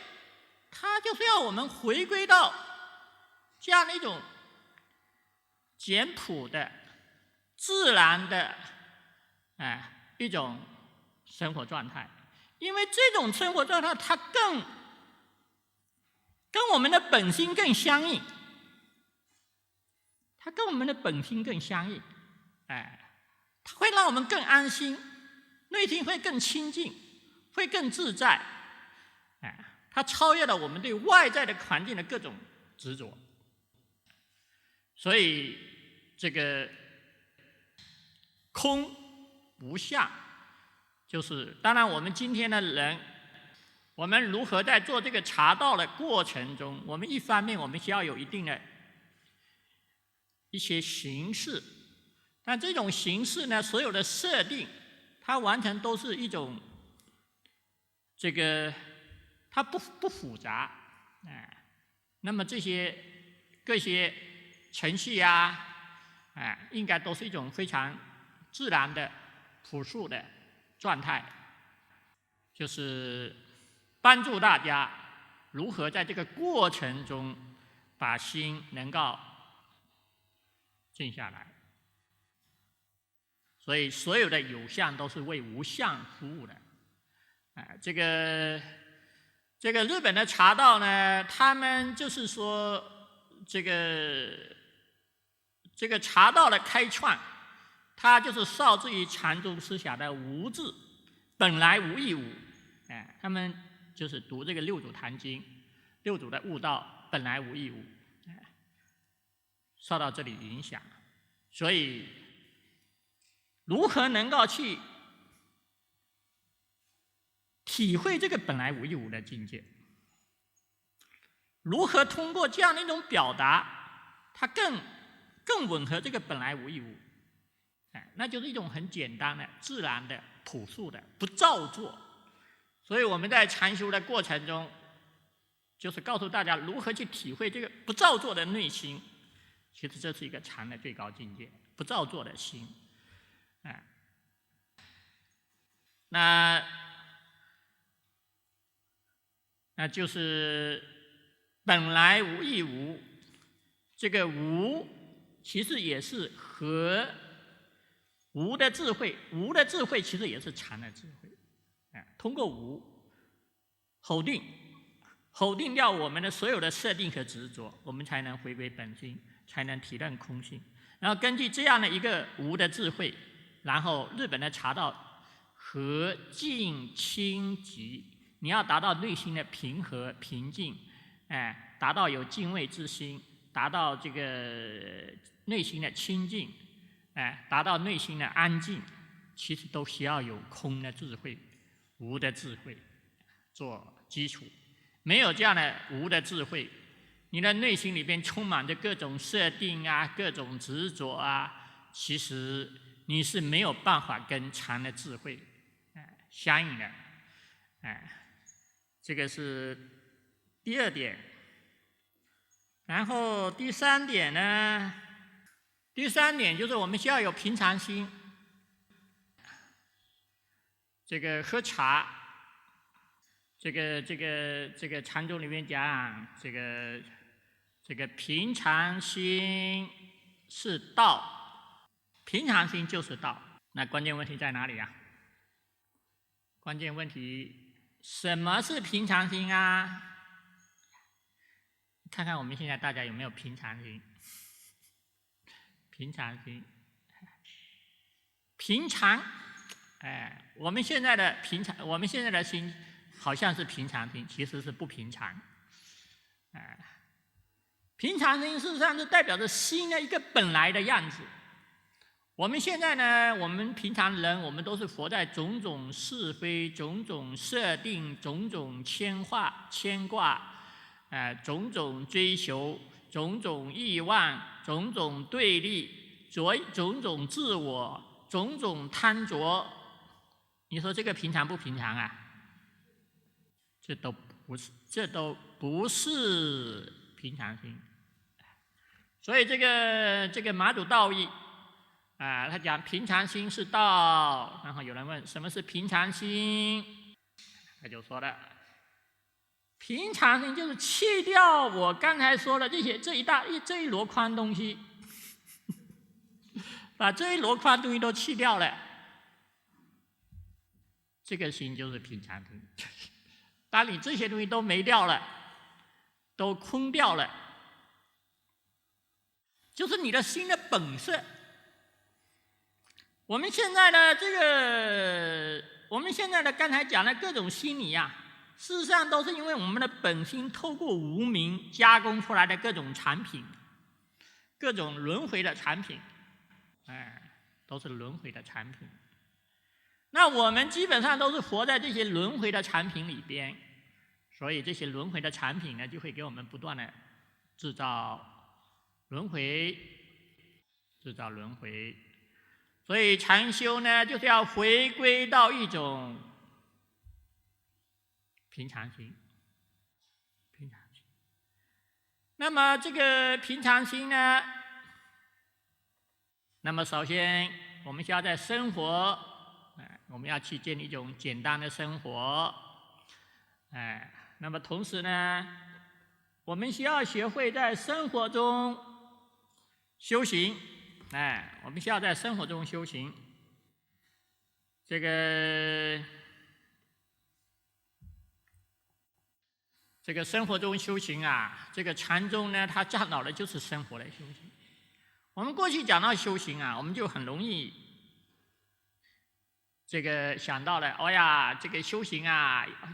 它就是要我们回归到这样的一种简朴的、自然的，一种生活状态。因为这种生活状态，它跟我们的本心更相应，它跟我们的本心更相应，它会让我们更安心，内心会更清净，会更自在，它超越了我们对外在的环境的各种执着。所以这个空无相，就是当然我们今天的人，我们如何在做这个茶道的过程中，我们一方面我们需要有一定的一些形式，但这种形式呢，所有的设定，它完全都是一种这个它不复杂，那么这些各些程序啊，应该都是一种非常自然的、朴素的状态，就是帮助大家如何在这个过程中把心能够静下来。所以所有的有相都是为无相服务的。这个日本的茶道呢，他们就是说这个茶道的开创，它就是受制于禅宗思想的无字，本来无一无。他们就是读这个六祖坛经，六祖的悟道本来无一无，受到这里影响。所以如何能够去体会这个本来无一无的境界，如何通过这样的一种表达，它更吻合这个本来无一无，那就是一种很简单的、自然的、朴素的，不造作。所以我们在禅修的过程中，就是告诉大家如何去体会这个不造作的内心。其实这是一个禅的最高境界，不造作的心。那就是本来无一无，这个无其实也是和无的智慧，无的智慧其实也是禅的智慧。通过无否定掉我们的所有的设定和执着，我们才能回归本心，才能体认空性。然后根据这样的一个无的智慧，然后日本的茶道和静清极，你要达到内心的平和平静，达到有敬畏之心，达到这个内心的清净，达到内心的安静，其实都需要有空的智慧、无的智慧做基础。没有这样的无的智慧，你的内心里边充满着各种设定啊、各种执着啊，其实你是没有办法跟禅的智慧相应的。这个是第二点。然后第三点呢？第三点就是我们需要有平常心。这个喝茶，这个禅宗里面讲，这个这个平常心是道，平常心就是道。那关键问题在哪里啊？关键问题，什么是平常心啊？看看我们现在大家有没有平常心？平常心，平常，我们现在的平常，我们现在的心好像是平常心，其实是不平常。平常心事实上是代表着心的一个本来的样子。我们现在呢，我们平常人，我们都是活在种种是非、种种设定、种种牵挂，种种追求、种种欲望、种种对立、种种自我、种种贪着。你说这个平常不平常啊？这都不是平常心。所以这个马祖道义他讲平常心是道，然后有人问什么是平常心，他就说了，平常心就是去掉我刚才说的这一箩筐东西，把这一箩筐东西都去掉了，这个心就是平常心。当你这些东西都没掉了，都空掉了，就是你的心的本色。我们现在的刚才讲的各种心理事实上都是因为我们的本心透过无明加工出来的各种产品，各种轮回的产品，都是轮回的产品。那我们基本上都是活在这些轮回的产品里边，所以这些轮回的产品呢，就会给我们不断的制造轮回。所以禅修呢，就是要回归到一种平常心。那么这个平常心呢，那么首先我们需要在生活，我们要去建立一种简单的生活，那么同时呢，我们需要学会在生活中修行。我们需要在生活中修行。这个生活中修行这个禅宗呢，它倡导的就是生活的修行。我们过去讲到修行我们就很容易想到了，这个修行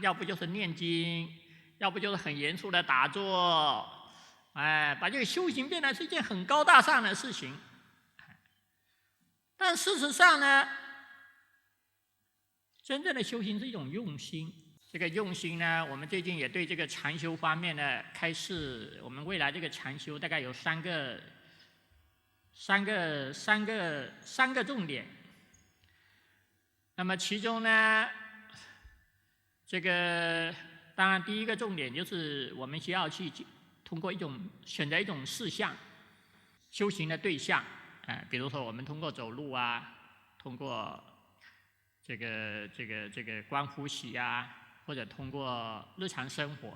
要不就是念经，要不就是很严肃的打坐，把这个修行变得是一件很高大上的事情。但事实上呢，真正的修行是一种用心。这个用心呢，我们最近也对这个禅修方面的开示，我们未来这个禅修大概有三个重点。那么其中呢，当然第一个重点就是我们需要去通过选择一种事项，修行的对象。比如说我们通过走路通过这个观呼吸或者通过日常生活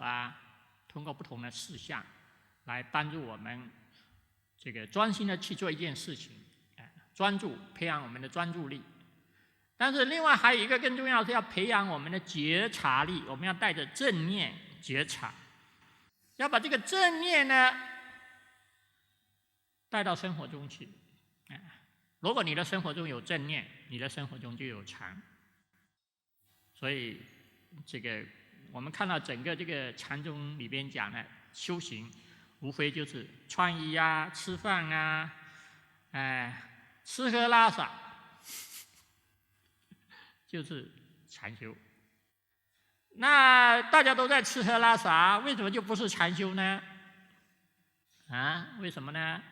通过不同的事项来帮助我们专心的去做一件事情，专注，培养我们的专注力。但是另外还有一个更重要的是要培养我们的觉察力，我们要带着正念觉察，要把这个正念呢带到生活中去。如果你的生活中有正念，你的生活中就有禅。所以我们看到整个这个禅宗里边讲的修行，无非就是穿衣吃饭吃喝拉撒，就是禅修。那大家都在吃喝拉撒，为什么就不是禅修呢？为什么呢？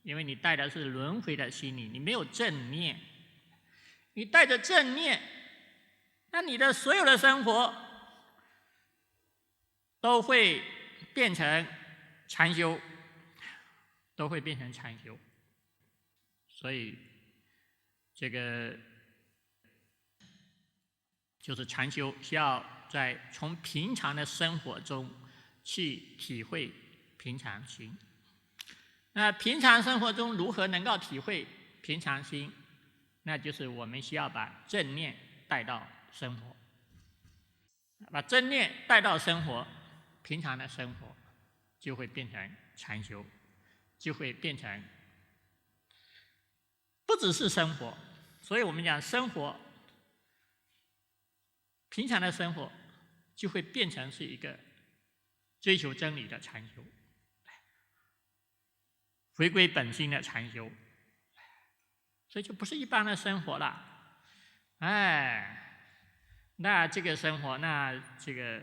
因为你带的是轮回的心理，你没有正念。你带着正念，那你的所有的生活都会变成禅修，所以这个就是禅修，需要从平常的生活中去体会平常心。那平常生活中如何能够体会平常心？那就是我们需要把正念带到生活，把正念带到生活，平常的生活就会变成禅修，就会变成不只是生活。所以我们讲生活，平常的生活就会变成是一个追求真理的禅修，回归本心的禅修，所以就不是一般的生活了。那这个生活，这个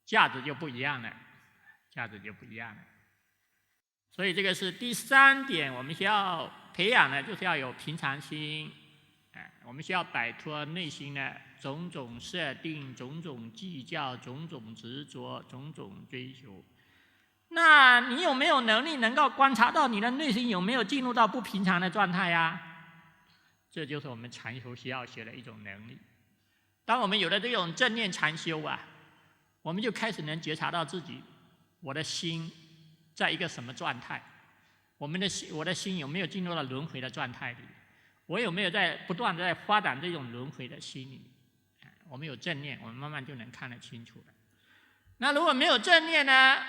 价值就不一样了，价值就不一样了。所以这个是第3点，我们需要培养的，就是要有平常心。我们需要摆脱内心的种种设定、种种计较、种种执着、种种追求。那你有没有能力能够观察到你的内心有没有进入到不平常的状态呀？这就是我们禅修需要学的一种能力。当我们有了这种正念禅修啊，我们就开始能觉察到自己，我的心在一个什么状态，我的心有没有进入到轮回的状态里，我有没有在不断的在发展这种轮回的心理。我们有正念，我们慢慢就能看得清楚了。那如果没有正念呢？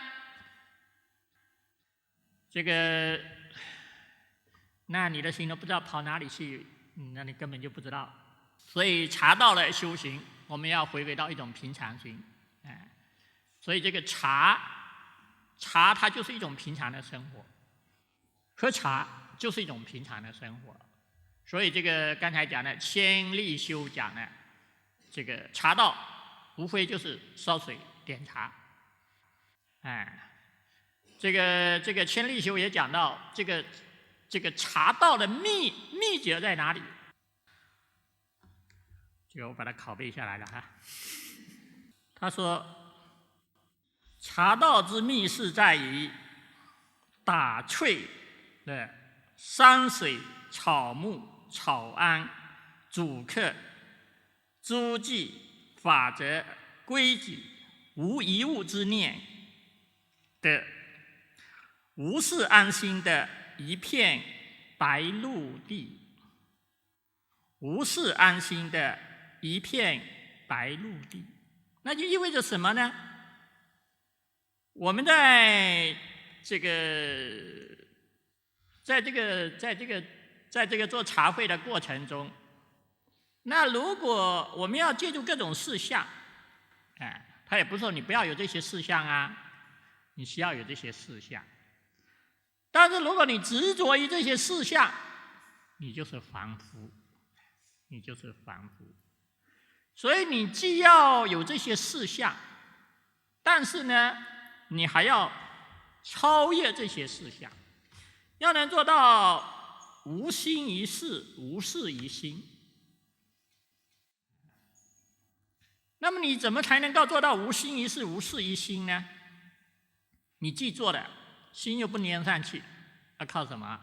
那你的心都不知道跑哪里去，那你根本就不知道。所以茶道的修行，我们要回归到一种平常心。所以这个茶它就是一种平常的生活，喝茶就是一种平常的生活。所以这个刚才讲的千利休讲的这个茶道，无非就是烧水点茶。这个千利休也讲到这个茶道的秘诀在哪里？这个我把它拷贝下来了哈。他说，茶道之秘是在于打淬的山水、草木、草庵、主客、诸记、法则、规矩，无一物之念的无事安心的一片白陆地，无事安心的一片白陆地，那就意味着什么呢？我们在这个做茶会的过程中，那如果我们要借助各种事项，他也不是说你不要有这些事项啊，你需要有这些事项。但是如果你执着于这些事项，你就是凡夫，你就是凡夫。所以你既要有这些事项，但是呢，你还要超越这些事项，要能做到无心于事，无事于心。那么你怎么才能够做到无心于事，无事于心呢？你既做了，心又不粘上去，要靠什么？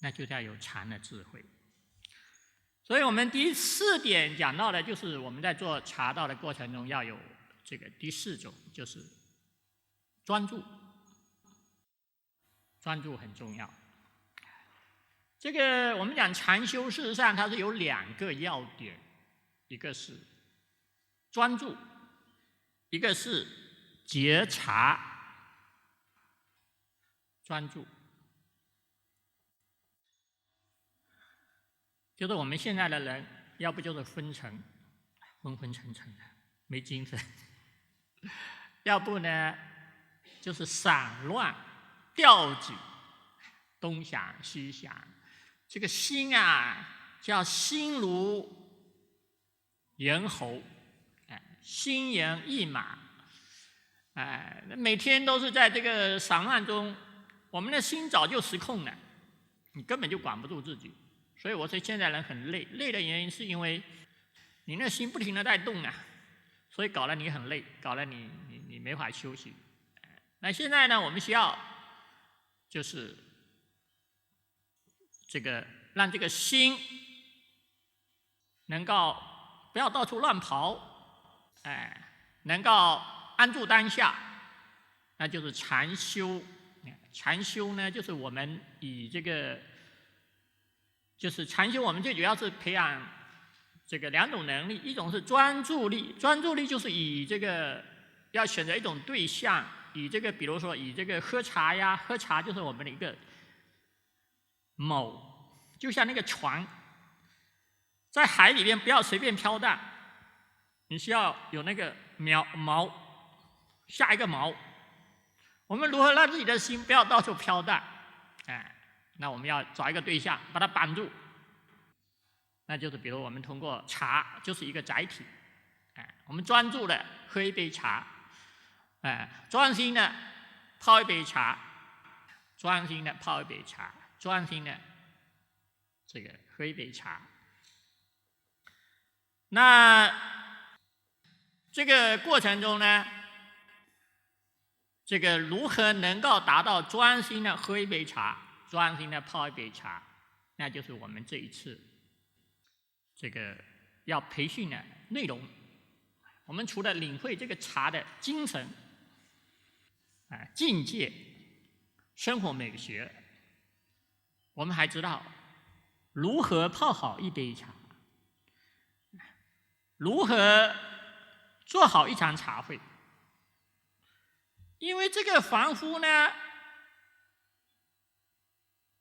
那就要有禅的智慧。所以我们第4点讲到的就是我们在做茶道的过程中要有这个第4种，就是专注。专注很重要。这个我们讲禅修，事实上它是有2个要点，一个是专注，一个是觉察。专注就是我们现在的人，要不就是昏沉的，没精神；要不呢，就是散乱、调举，东想西想。这个心啊，叫心如猿猴，心猿意马。每天都是在这个散乱中，我们的心早就失控了，你根本就管不住自己。所以我说现在人很累，累的原因是因为你那心不停的在动啊，所以搞得你很累，搞得你没法休息。那现在呢，我们需要就是这个让这个心能够不要到处乱跑，能够安住当下，那就是禅修。禅修呢，就是我们以这个，就是禅修，我们最主要是培养这个2种能力，一种是专注力，专注力就是以这个要选择一种对象，以这个比如说以这个喝茶呀，喝茶就是我们的一个锚，就像那个船在海里边不要随便飘荡，你需要有那个锚，下一个锚。我们如何让自己的心不要到处飘荡？那我们要找一个对象把它绑住，那就是比如我们通过茶就是一个载体，我们专注的喝一杯茶，专心的泡一杯茶，专心的泡一杯茶，专心的这个喝一杯茶。那这个过程中呢，这个如何能够达到专心的喝一杯茶，专心的泡一杯茶，那就是我们这一次这个要培训的内容。我们除了领会这个茶的精神、境界、生活美学，我们还知道如何泡好一杯茶，如何做好一场茶会。因为这个凡夫呢，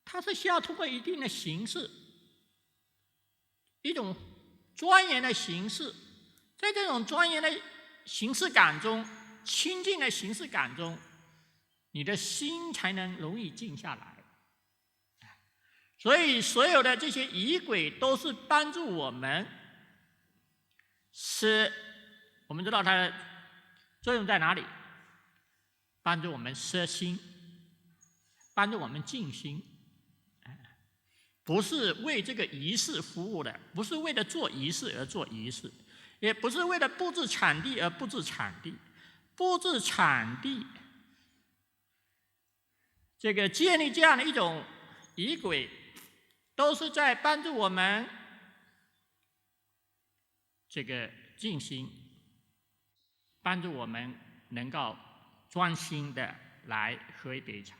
它是需要通过一定的形式，一种庄严的形式，在这种庄严的形式感中，清净的形式感中，你的心才能容易静下来。所以所有的这些仪轨都是帮助我们，我们知道它的作用在哪里？帮助我们摄心，帮助我们静心，不是为这个仪式服务的，不是为了做仪式而做仪式，也不是为了布置场地而布置场地。布置场地，这个建立这样的一种仪轨，都是在帮助我们这个静心，帮助我们能够专心的来喝一杯茶。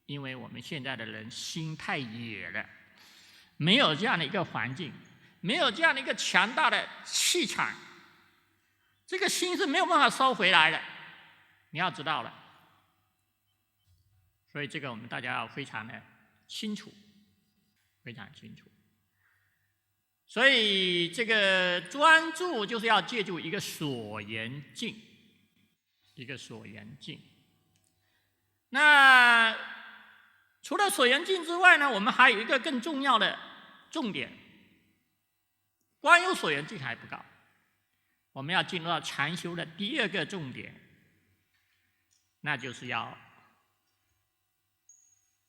因为我们现在的人心太野了，没有这样的一个环境，没有这样的一个强大的气场，这个心是没有办法收回来的，你要知道了。所以这个我们大家要非常的清楚，非常清楚。所以这个专注就是要借助一个所缘境，一个所缘境。那除了所缘境之外呢，我们还有一个更重要的重点，光有所缘境还不够，我们要进入到禅修的第2个重点，那就是要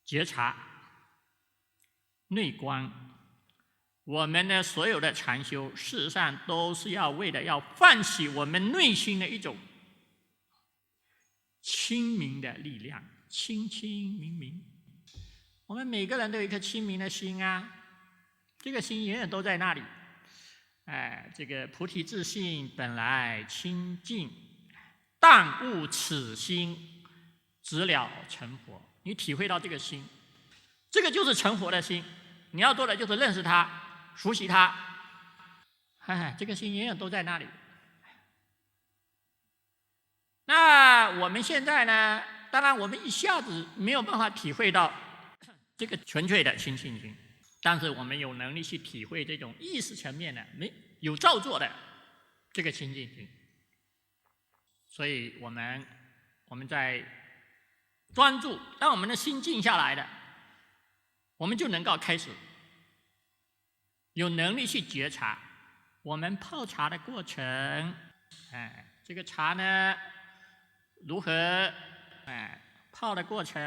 觉察、内观。我们的所有的禅修，事实上都是为了要唤起我们内心的一种清明的力量，清清明明。我们每个人都有一颗清明的心啊，这个心永远都在那里。这个菩提自性本来清净，但悟此心，直了成佛。你体会到这个心，这个就是成佛的心。你要做的就是认识它，熟悉它。这个心永远都在那里。那我们现在呢，当然我们一下子没有办法体会到这个纯粹的清净心，但是我们有能力去体会这种意识层面的有造作的这个清净心。所以我们在专注，当我们的心静下来了，我们就能够开始有能力去觉察我们泡茶的过程。这个茶呢，如何泡的过程，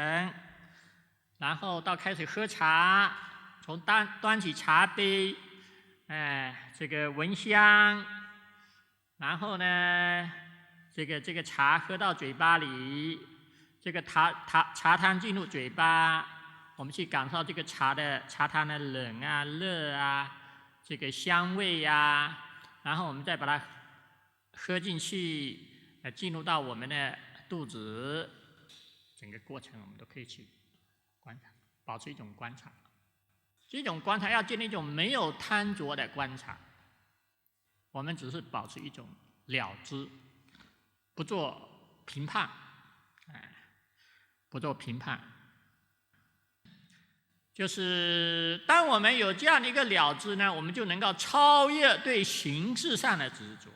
然后到开始喝茶，从端起茶杯，这个闻香，然后呢，这个茶喝到嘴巴里，这个茶汤进入嘴巴，我们去感受这个茶汤的冷啊、热啊，这个香味啊，然后我们再把它喝进去，进入到我们的肚子，整个过程我们都可以去观察，保持一种观察。这种观察要建立一种没有贪着的观察，我们只是保持一种了知，不做评判，不做评判。就是当我们有这样的一个了知呢，我们就能够超越对形式上的执着。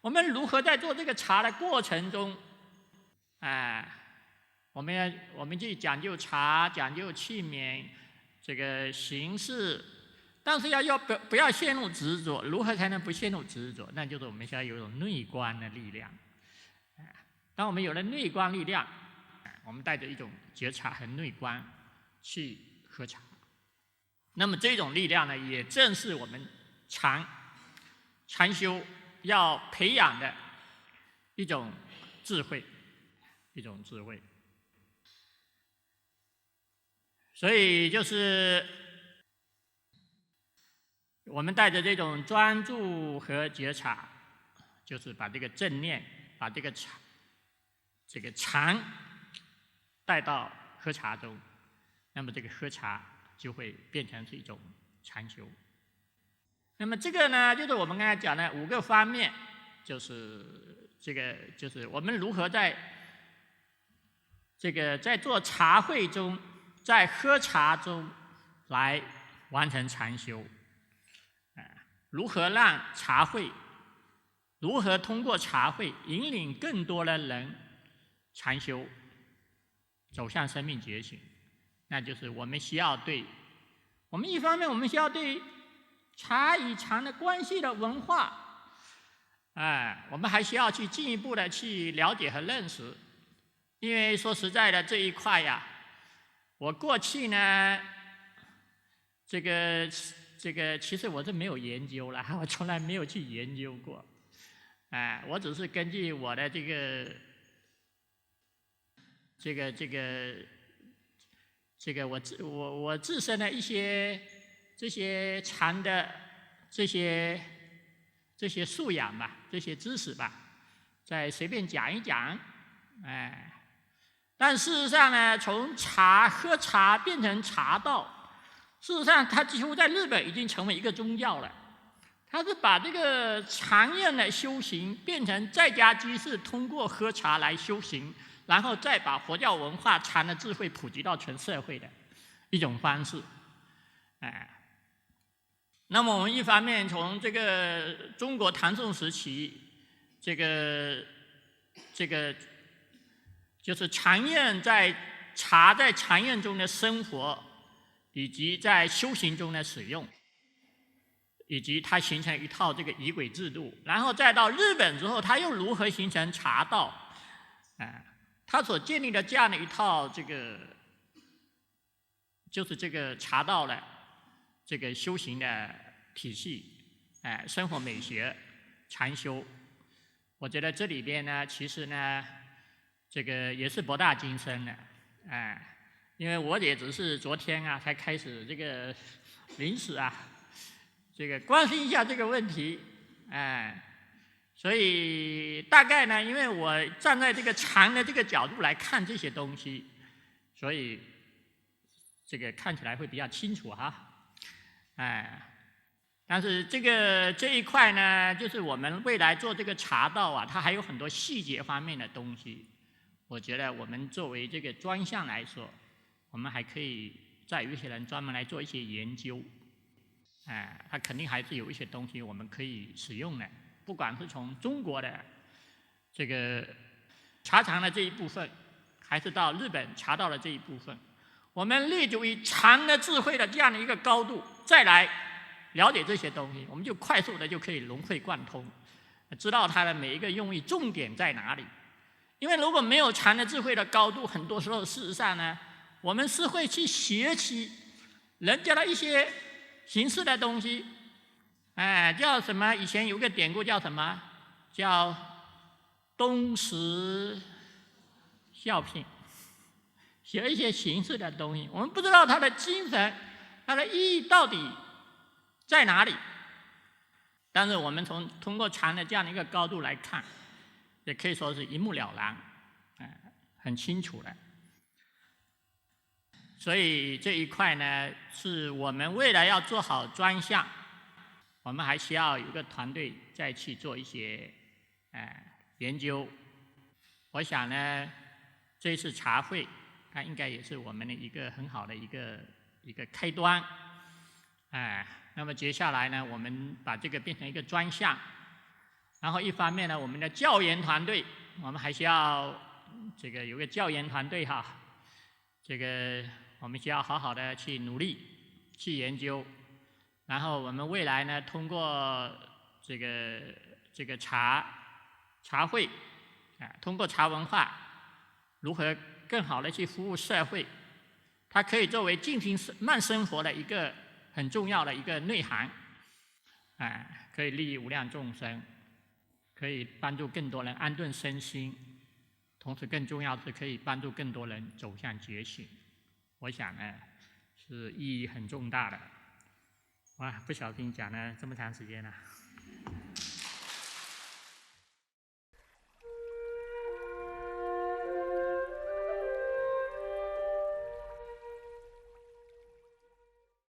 我们如何在做这个茶的过程中，我们去讲究茶，讲究器皿，这个形式，但是不要陷入执着。如何才能不陷入执着？那就是我们需要有一种内观的力量。当我们有了内观力量，我们带着一种觉察和内观去喝茶，那么这种力量呢，也正是我们禅修要培养的一种智慧，所以就是我们带着这种专注和觉察，就是把这个正念，把这个禅带到喝茶中，那么这个喝茶就会变成是一种禅修。那么这个呢，就是我们刚才讲的5个方面，就是我们如何在做茶会中，在喝茶中来完成禅修。如何让茶会，如何通过茶会引领更多的人禅修，走向生命觉醒。那就是我们一方面我们需要对茶与禅的关系的文化，我们还需要去进一步的去了解和认识。因为说实在的，这一块呀，我过去呢，这个其实我是没有研究了，我从来没有去研究过，我只是根据我的我自身的一些这些禅的这些素养吧，这些知识吧，再随便讲一讲，但事实上呢，从喝茶变成茶道，事实上它几乎在日本已经成为一个宗教了。它是把这个禅院的修行变成在家居士通过喝茶来修行，然后再把佛教文化禅的智慧普及到全社会的一种方式。那么我们一方面从这个中国唐宋时期，这个就是茶在禅院中的生活，以及在修行中的使用，以及它形成一套这个仪轨制度，然后再到日本之后，它又如何形成茶道？它所建立的这样的一套就是这个茶道的这个修行的体系，生活美学、禅修，我觉得这里边呢，其实呢，这个也是博大精深的，因为我也只是昨天才开始这个临时这个关心一下这个问题，所以大概呢，因为我站在这个禅的这个角度来看这些东西，所以这个看起来会比较清楚但是这一块呢，就是我们未来做这个茶道它还有很多细节方面的东西。我觉得我们作为这个专项来说，我们还可以再有一些人专门来做一些研究，它肯定还是有一些东西我们可以使用的，不管是从中国的这个茶禅的这一部分，还是到日本茶道的这一部分，我们立足于禅的智慧的这样的一个高度，再来了解这些东西，我们就快速的就可以融会贯通，知道它的每一个用意重点在哪里。因为如果没有禅的智慧的高度，很多时候事实上呢，我们是会去学习人家的一些形式的东西，叫什么？以前有个典故叫什么？叫东施效颦，学一些形式的东西，我们不知道它的精神、它的意义到底在哪里。但是我们通过禅的这样的一个高度来看，也可以说是一目了然，很清楚的。所以这一块呢，是我们未来要做好专项，我们还需要有个团队再去做一些研究。我想呢，这一次茶会，它应该也是我们的一个很好的一个开端。那么接下来呢，我们把这个变成一个专项，然后一方面呢，我们的教研团队，我们还需要这个有个教研团队哈，这个我们需要好好的去努力去研究，然后我们未来呢，通过这个茶会，通过茶文化如何更好的去服务社会，它可以作为进行慢生活的一个很重要的一个内涵，可以利益无量众生，可以帮助更多人安顿身心，同时更重要的是可以帮助更多人走向觉醒。我想呢，是意义很重大的。哇，不小心讲了这么长时间了。